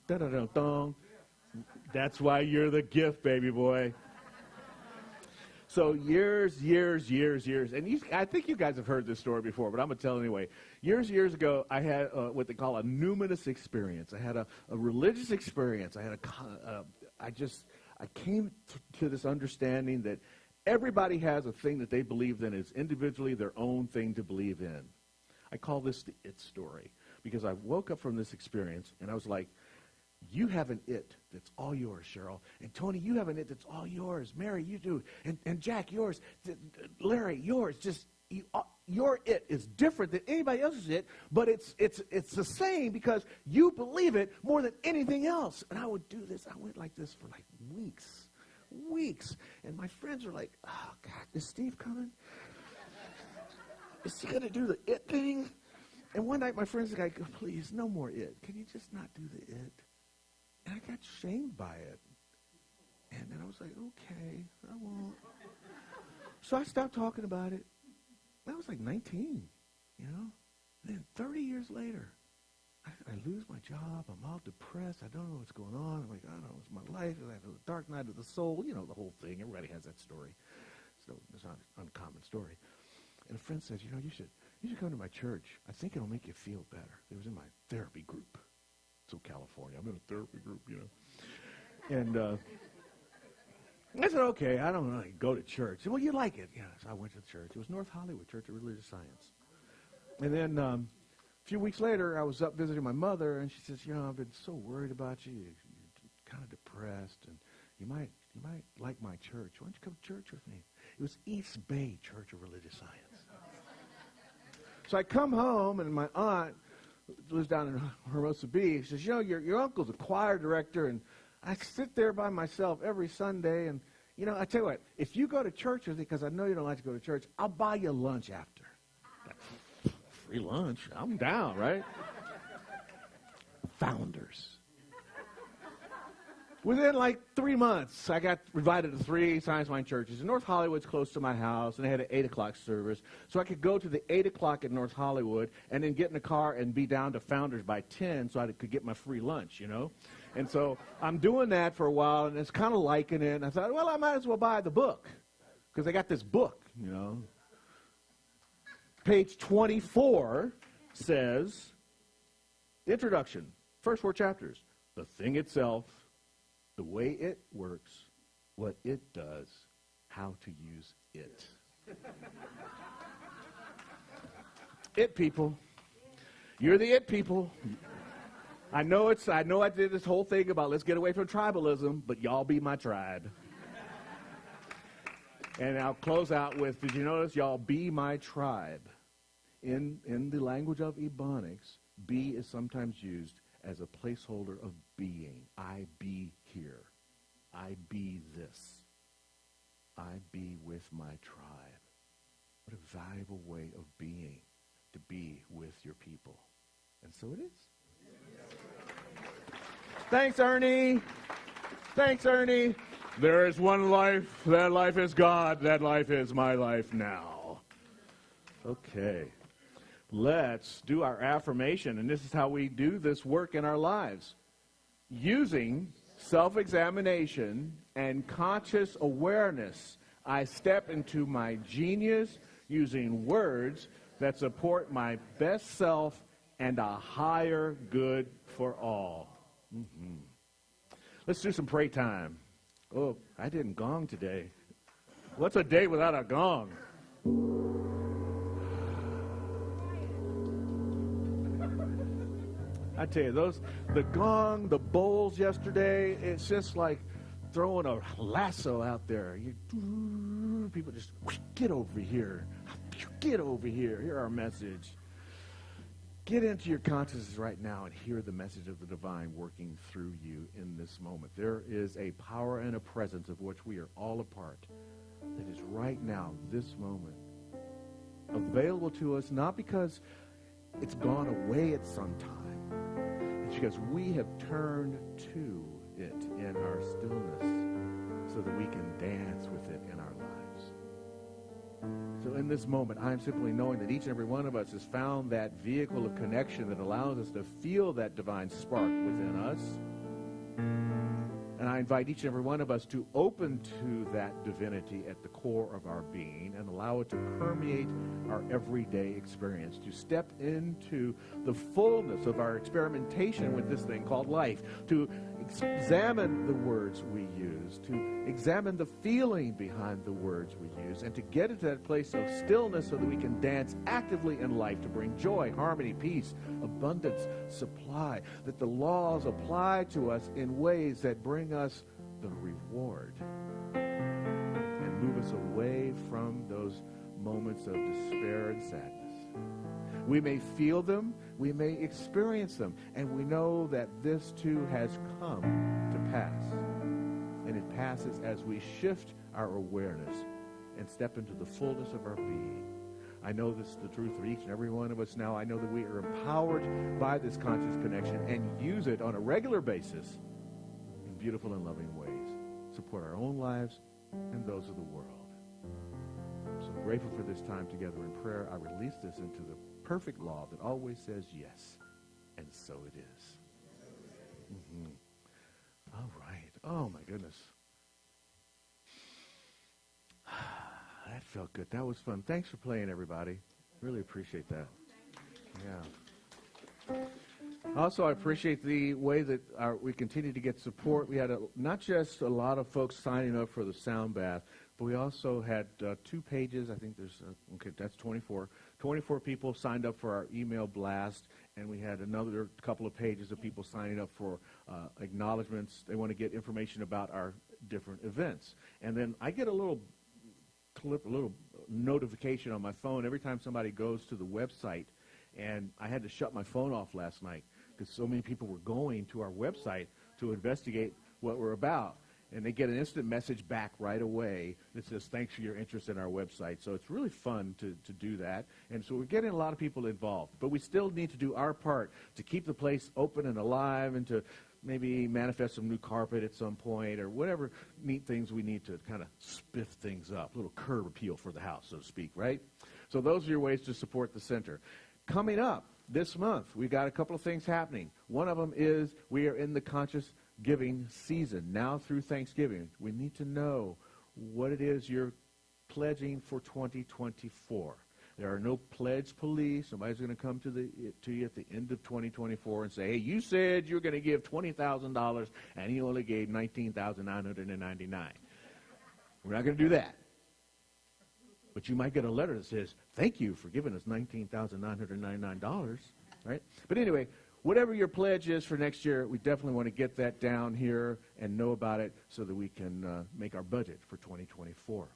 Da-da-dum-dum. That's why you're the gift, baby boy. So years, and I think you guys have heard this story before, but I'm going to tell it anyway. Years ago, I had what they call a numinous experience. I had a religious experience. I came to this understanding that everybody has a thing that they believe in. It's individually their own thing to believe in. I call this the it story because I woke up from this experience and I was like, you have an it that's all yours, Cheryl. And Tony, you have an it that's all yours. Mary, you do. And Jack, yours. Larry, yours. Your it is different than anybody else's it, but it's the same because you believe it more than anything else. And I would do this. I went like this for like weeks. And my friends were like, oh, God, is Steve coming? Is he going to do the it thing? And one night my friends were like, please, no more it. Can you just not do the it? And I got shamed by it. And then I was like, okay, I won't. So I stopped talking about it. I was like 19, you know. And then 30 years later, I lose my job. I'm all depressed. I don't know what's going on. I'm like, I don't know, it's my life. I have the dark night of the soul. You know, the whole thing. Everybody has that story. So it's not an uncommon story. And a friend says, you know, you should come to my church. I think it'll make you feel better. It was in my therapy group. So California, I'm in a therapy group, you know. And I said, okay, I don't really go to church. Well, you like it. Yeah, so I went to the church. It was North Hollywood Church of Religious Science. And then a few weeks later, I was up visiting my mother, and she says, you know, I've been so worried about you. You're kind of depressed, and you might like my church. Why don't you come to church with me? It was East Bay Church of Religious Science. So I come home, and my aunt lives down in Hermosa Beach. She says, you know, your uncle's a choir director, and I sit there by myself every Sunday, and, you know, I tell you what, if you go to church with me, because I know you don't like to go to church, I'll buy you lunch after. Like, free lunch? I'm down, right? Founders. Within like 3 months, I got invited to 3 Science Mind churches. And North Hollywood's close to my house, and they had an 8 o'clock service. So I could go to the 8 o'clock at North Hollywood and then get in the car and be down to Founders by 10 so I could get my free lunch, you know. And so I'm doing that for a while, and it's kind of liking it. And I thought, well, I might as well buy the book because they got this book, you know. Page 24 says, introduction, first 4 chapters, the thing itself, the way it works, what it does, how to use it. It people. You're the it people. I know I did this whole thing about let's get away from tribalism, but y'all be my tribe. And I'll close out with, did you notice y'all be my tribe? In the language of Ebonics, be is sometimes used as a placeholder of being. I be here. I be this. I be with my tribe. What a valuable way of being, to be with your people. And so it is. Thanks, Ernie. Thanks, Ernie. There is one life. That life is God. That life is my life now. Okay. Let's do our affirmation, and this is how we do this work in our lives. Using self-examination and conscious awareness, I step into my genius using words that support my best self and a higher good for all. Mm-hmm. Let's do some pray time. Oh, I didn't gong today. What's a day without a gong? I tell you, the gong, the bowls yesterday, it's just like throwing a lasso out there. People just, get over here. Get over here. Hear our message. Get into your consciousness right now and hear the message of the divine working through you in this moment. There is a power and a presence of which we are all a part that is right now, this moment, available to us, not because it's gone away at some time. It's because we have turned to it in our stillness so that we can dance with it in our lives. So in this moment, I'm simply knowing that each and every one of us has found that vehicle of connection that allows us to feel that divine spark within us. And I invite each and every one of us to open to that divinity at the core of our being and allow it to permeate our everyday experience, to step into the fullness of our experimentation with this thing called life, to examine the words we use, to examine the feeling behind the words we use, and to get into that place of stillness so that we can dance actively in life to bring joy, harmony, peace, abundance, supply, that the laws apply to us in ways that bring us the reward and move us away from those moments of despair and sadness. We may feel them, we may experience them, and we know that this too has come to pass. And it passes as we shift our awareness and step into the fullness of our being. I know this is the truth for each and every one of us now. I know that we are empowered by this conscious connection and use it on a regular basis in beautiful and loving ways. Support our own lives and those of the world. I'm so grateful for this time together in prayer. I release this into the perfect law that always says yes, and so it is. All right. Oh, my goodness. That felt good. That was fun. Thanks for playing, everybody. Really appreciate that. Yeah. Also, I appreciate the way that we continue to get support. We had not just a lot of folks signing up for the sound bath, but we also had 2 pages. I think there's, okay, that's 24. 24 people signed up for our email blast, and we had another couple of pages of people signing up for acknowledgments. They want to get information about our different events. And then I get a little clip, a little notification on my phone every time somebody goes to the website. And I had to shut my phone off last night because so many people were going to our website to investigate what we're about. And they get an instant message back right away that says, thanks for your interest in our website. So it's really fun to do that. And so we're getting a lot of people involved. But we still need to do our part to keep the place open and alive and to maybe manifest some new carpet at some point or whatever neat things we need to kind of spiff things up, a little curb appeal for the house, so to speak, right? So those are your ways to support the center. Coming up this month, we've got a couple of things happening. One of them is we are in the conscious giving season, now through Thanksgiving. We need to know what it is you're pledging for 2024. There are no pledge police. Nobody's going to come to you at the end of 2024 and say, hey, you said you're going to give $20,000 and you only gave $19,999. We're not going to do that. But you might get a letter that says, thank you for giving us $19,999, right? But anyway, whatever your pledge is for next year, we definitely want to get that down here and know about it so that we can make our budget for 2024.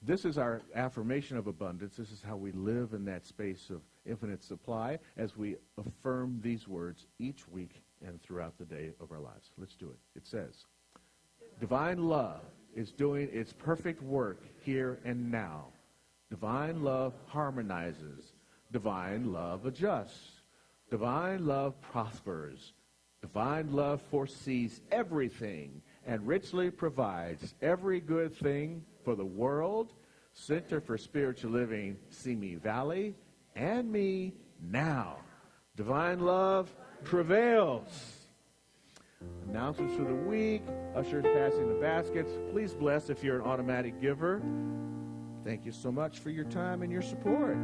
This is our affirmation of abundance. This is how we live in that space of infinite supply as we affirm these words each week and throughout the day of our lives. Let's do it. It says, divine love is doing its perfect work here and now. Divine love harmonizes. Divine love adjusts. Divine love prospers. Divine love foresees everything and richly provides every good thing for the world, Center for Spiritual Living, Simi Valley, and me now. Divine love prevails. Announcements for the week. Ushers passing the baskets. Please bless if you're an automatic giver. Thank you so much for your time and your support.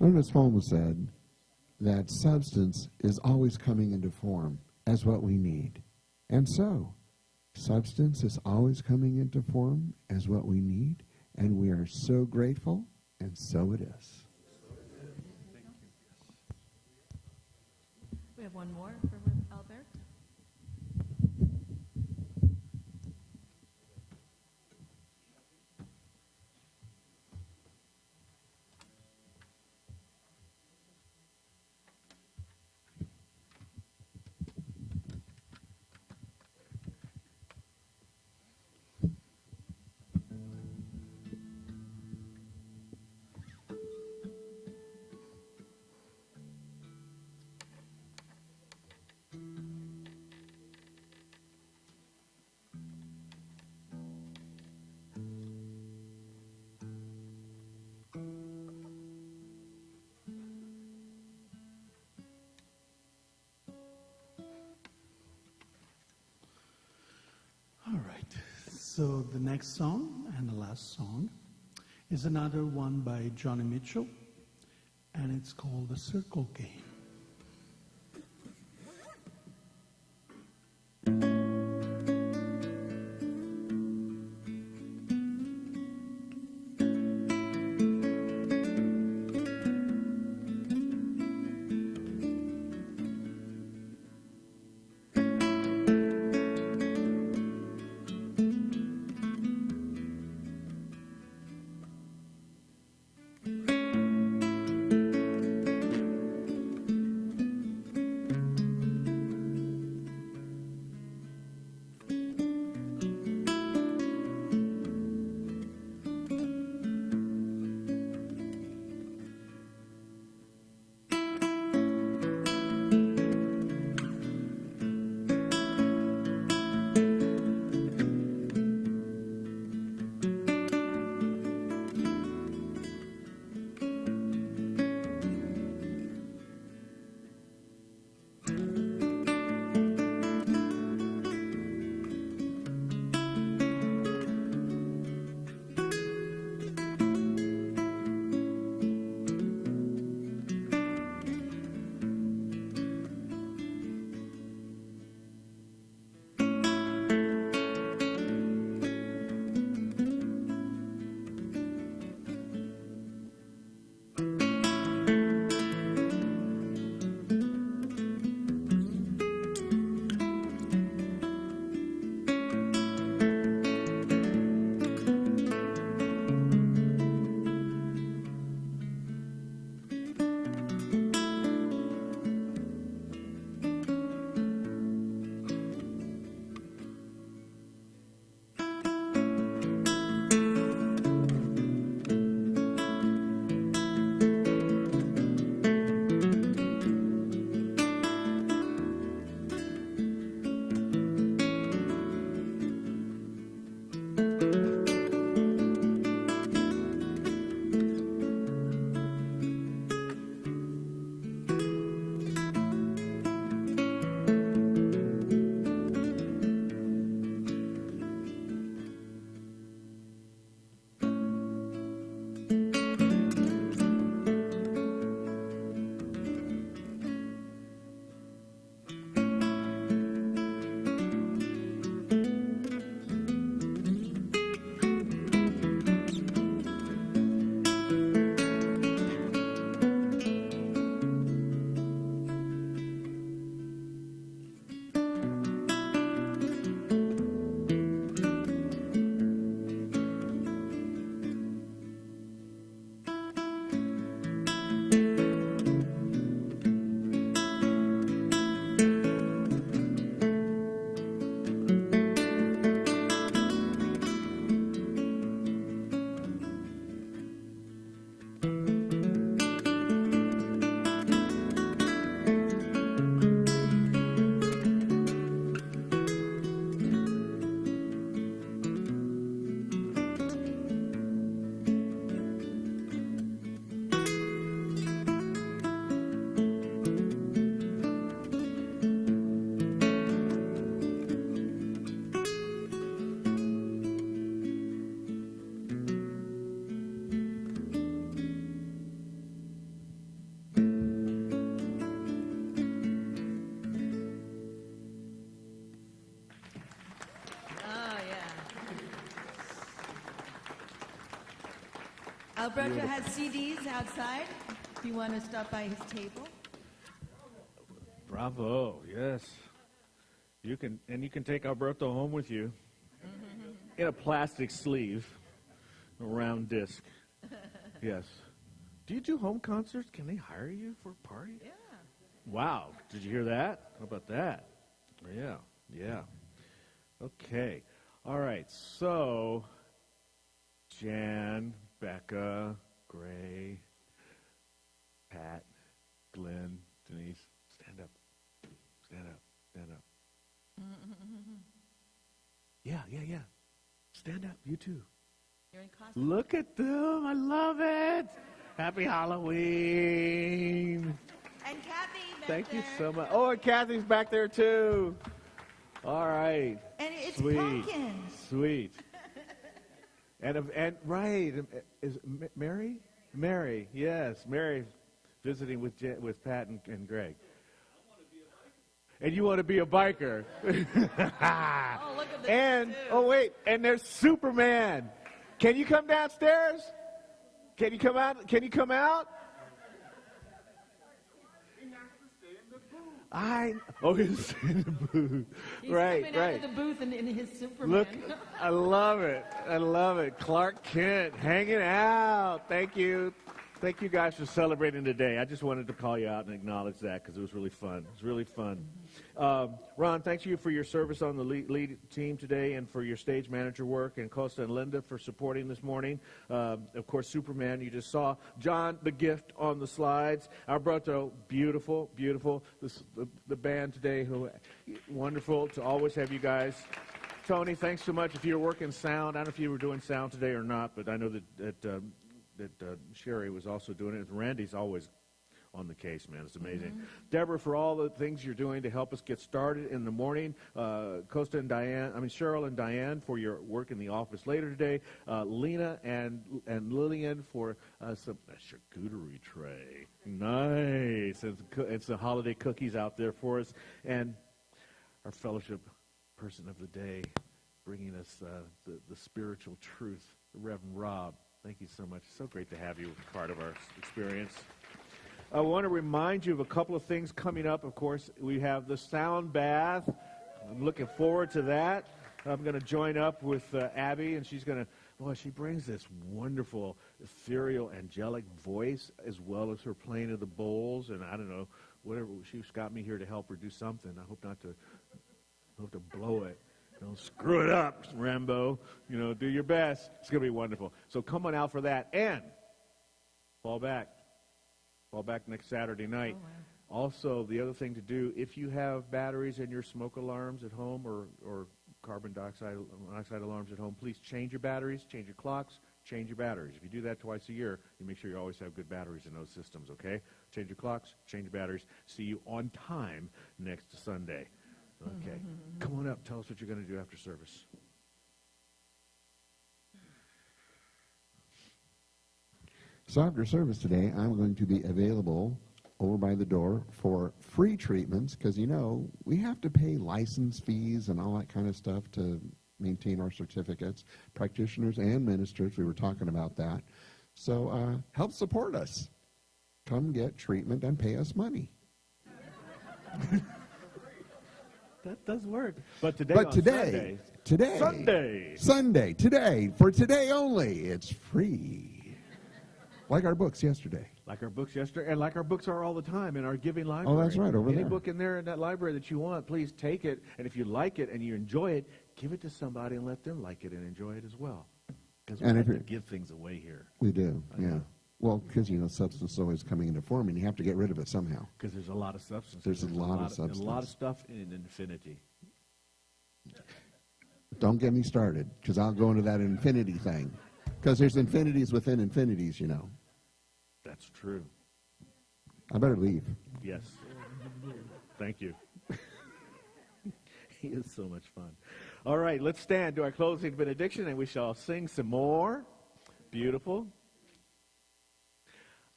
Ernest Holmes said that substance is always coming into form as what we need. And so, substance is always coming into form as what we need, and we are so grateful, and so it is. We have one more for Albert. All right. So the next song and the last song is another one by Johnny Mitchell, and it's called The Circle Game. Alberto has CDs outside if you want to stop by his table. Bravo, yes. You can take Alberto home with you in a plastic sleeve, a round disc. Yes. Do you do home concerts? Can they hire you for a party? Yeah. Wow. Did you hear that? How about that? Yeah. Okay. All right. So, Jan, Becca, Gray, Pat, Glenn, Denise, stand up. Stand up. Yeah. Stand up, you too. You're in costume. Look at them. I love it. Happy Halloween. And Kathy back Thank you there. so much. Oh, and Kathy's back there too. All right. And it's Sweet. pumpkins. Sweet. and right, is Mary? Mary, yes. Mary visiting with Pat and Greg. And you want to be a biker. Oh, look at the And, two. oh wait, and there's Superman. Can you come downstairs? Can you come out? He's in the booth. He's Right. coming out of the booth in his Superman. Look, I love it. Clark Kent hanging out. Thank you guys for celebrating today. I just wanted to call you out and acknowledge that because it was really fun. It was really fun. Ron, thanks you for your service on the lead team today and for your stage manager work, and Costa and Linda for supporting this morning. Of course, Superman, you just saw. John, the gift on the slides. Alberto, beautiful. The band today, wonderful to always have you guys. Tony, thanks so much. If you were working sound, I don't know if you were doing sound today or not, but I know that Cherie was also doing it. Randy's always on the case, man. It's amazing. Mm-hmm. Deborah, for all the things you're doing to help us get started in the morning. Cheryl and Diane for your work in the office later today. Lena and Lillian for some charcuterie tray. Nice. It's the holiday cookies out there for us. And our fellowship person of the day, bringing us the spiritual truth, Reverend Rob. Thank you so much. It's so great to have you as part of our experience. I want to remind you of a couple of things coming up. Of course, we have the sound bath. I'm looking forward to that. I'm going to join up with Abby, and she's going to, she brings this wonderful, ethereal, angelic voice, as well as her playing of the bowls, and I don't know, whatever. She's got me here to help her do something. I hope not to blow it. Don't screw it up, Rambo. Do your best. It's going to be wonderful. So come on out for that. And fall back next Saturday night. Oh, wow. Also, the other thing to do, if you have batteries in your smoke alarms at home or carbon dioxide monoxide alarms at home, please change your batteries, change your clocks, change your batteries. If you do that twice a year, you make sure you always have good batteries in those systems, okay? Change your clocks, change your batteries. See you on time next Sunday. Okay. Come on up. Tell us what you're going to do after service. So after service today, I'm going to be available over by the door for free treatments because, we have to pay license fees and all that kind of stuff to maintain our certificates, practitioners and ministers. We were talking about that. So help support us. Come get treatment and pay us money. That does work. But today, for today only, it's free. Like our books yesterday. And like our books are all the time in our giving library. Oh, that's right, over there. Any book in there in that library that you want, please take it. And if you like it and you enjoy it, give it to somebody and let them like it and enjoy it as well. Because we have to give things away here. We do, yeah. Well, because, substance is always coming into form, and you have to get rid of it somehow. Because there's a lot of substance. There's a lot of substance. A lot of stuff in infinity. Don't get me started, because I'll go into that infinity thing. Because there's infinities within infinities, That's true. I better leave. Yes. Thank you. He is so much fun. All right, let's stand to our closing benediction, and we shall sing some more. Beautiful.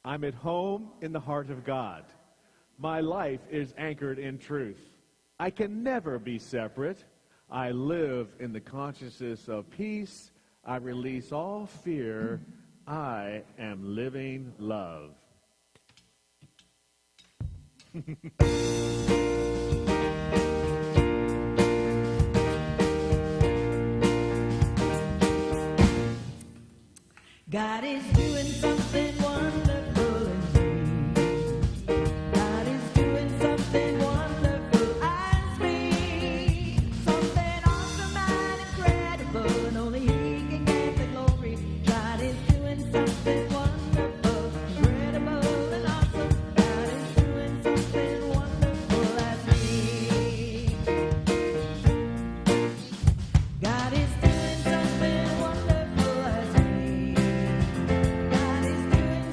I'm at home in the heart of God. My life is anchored in truth. I can never be separate. I live in the consciousness of peace. I release all fear. I am living love. God is doing something wonderful in me. God is doing something wonderful as me. Something awesome and incredible, and only He can get the glory. God is doing something wonderful, incredible and awesome. God is doing something wonderful as me. God is doing something wonderful as me. God is doing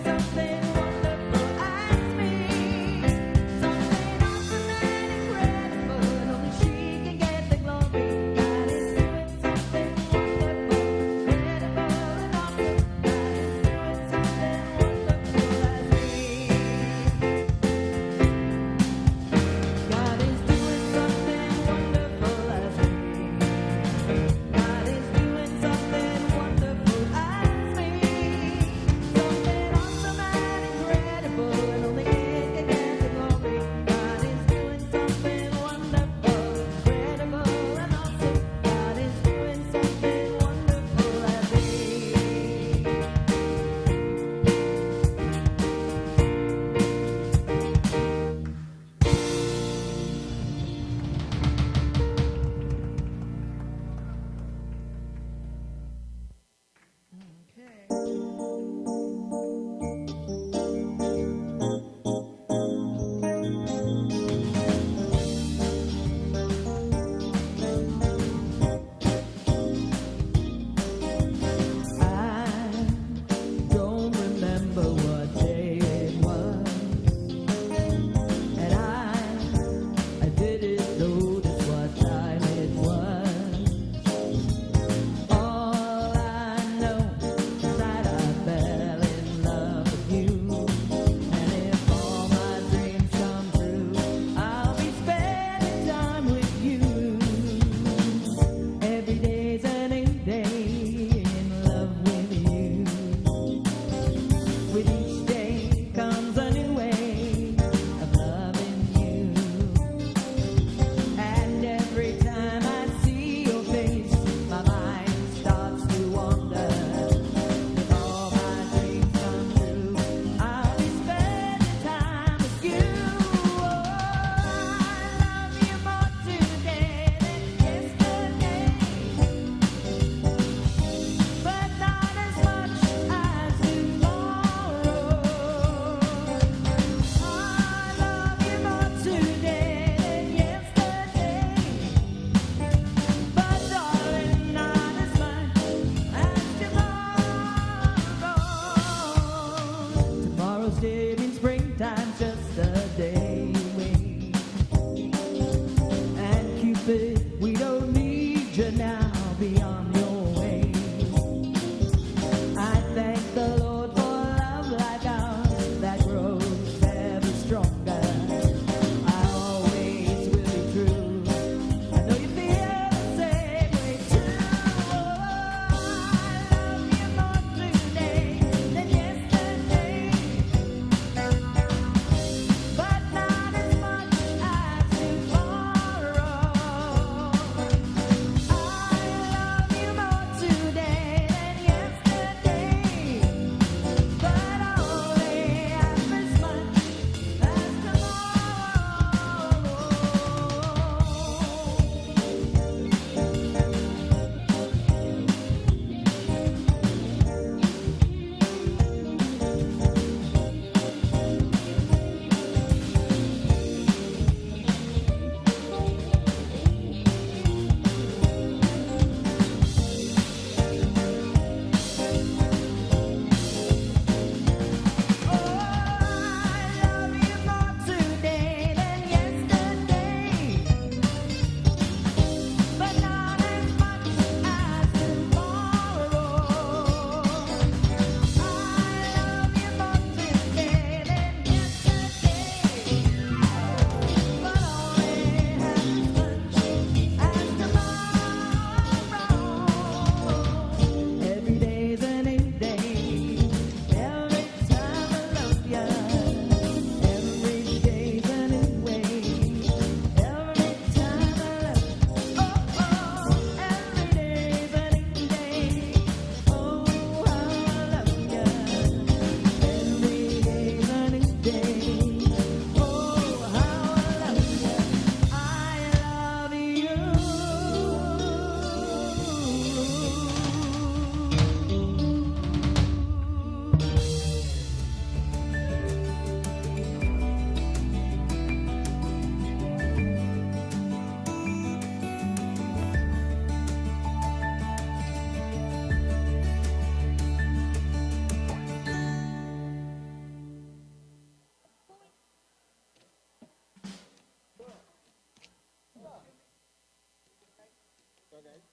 Okay.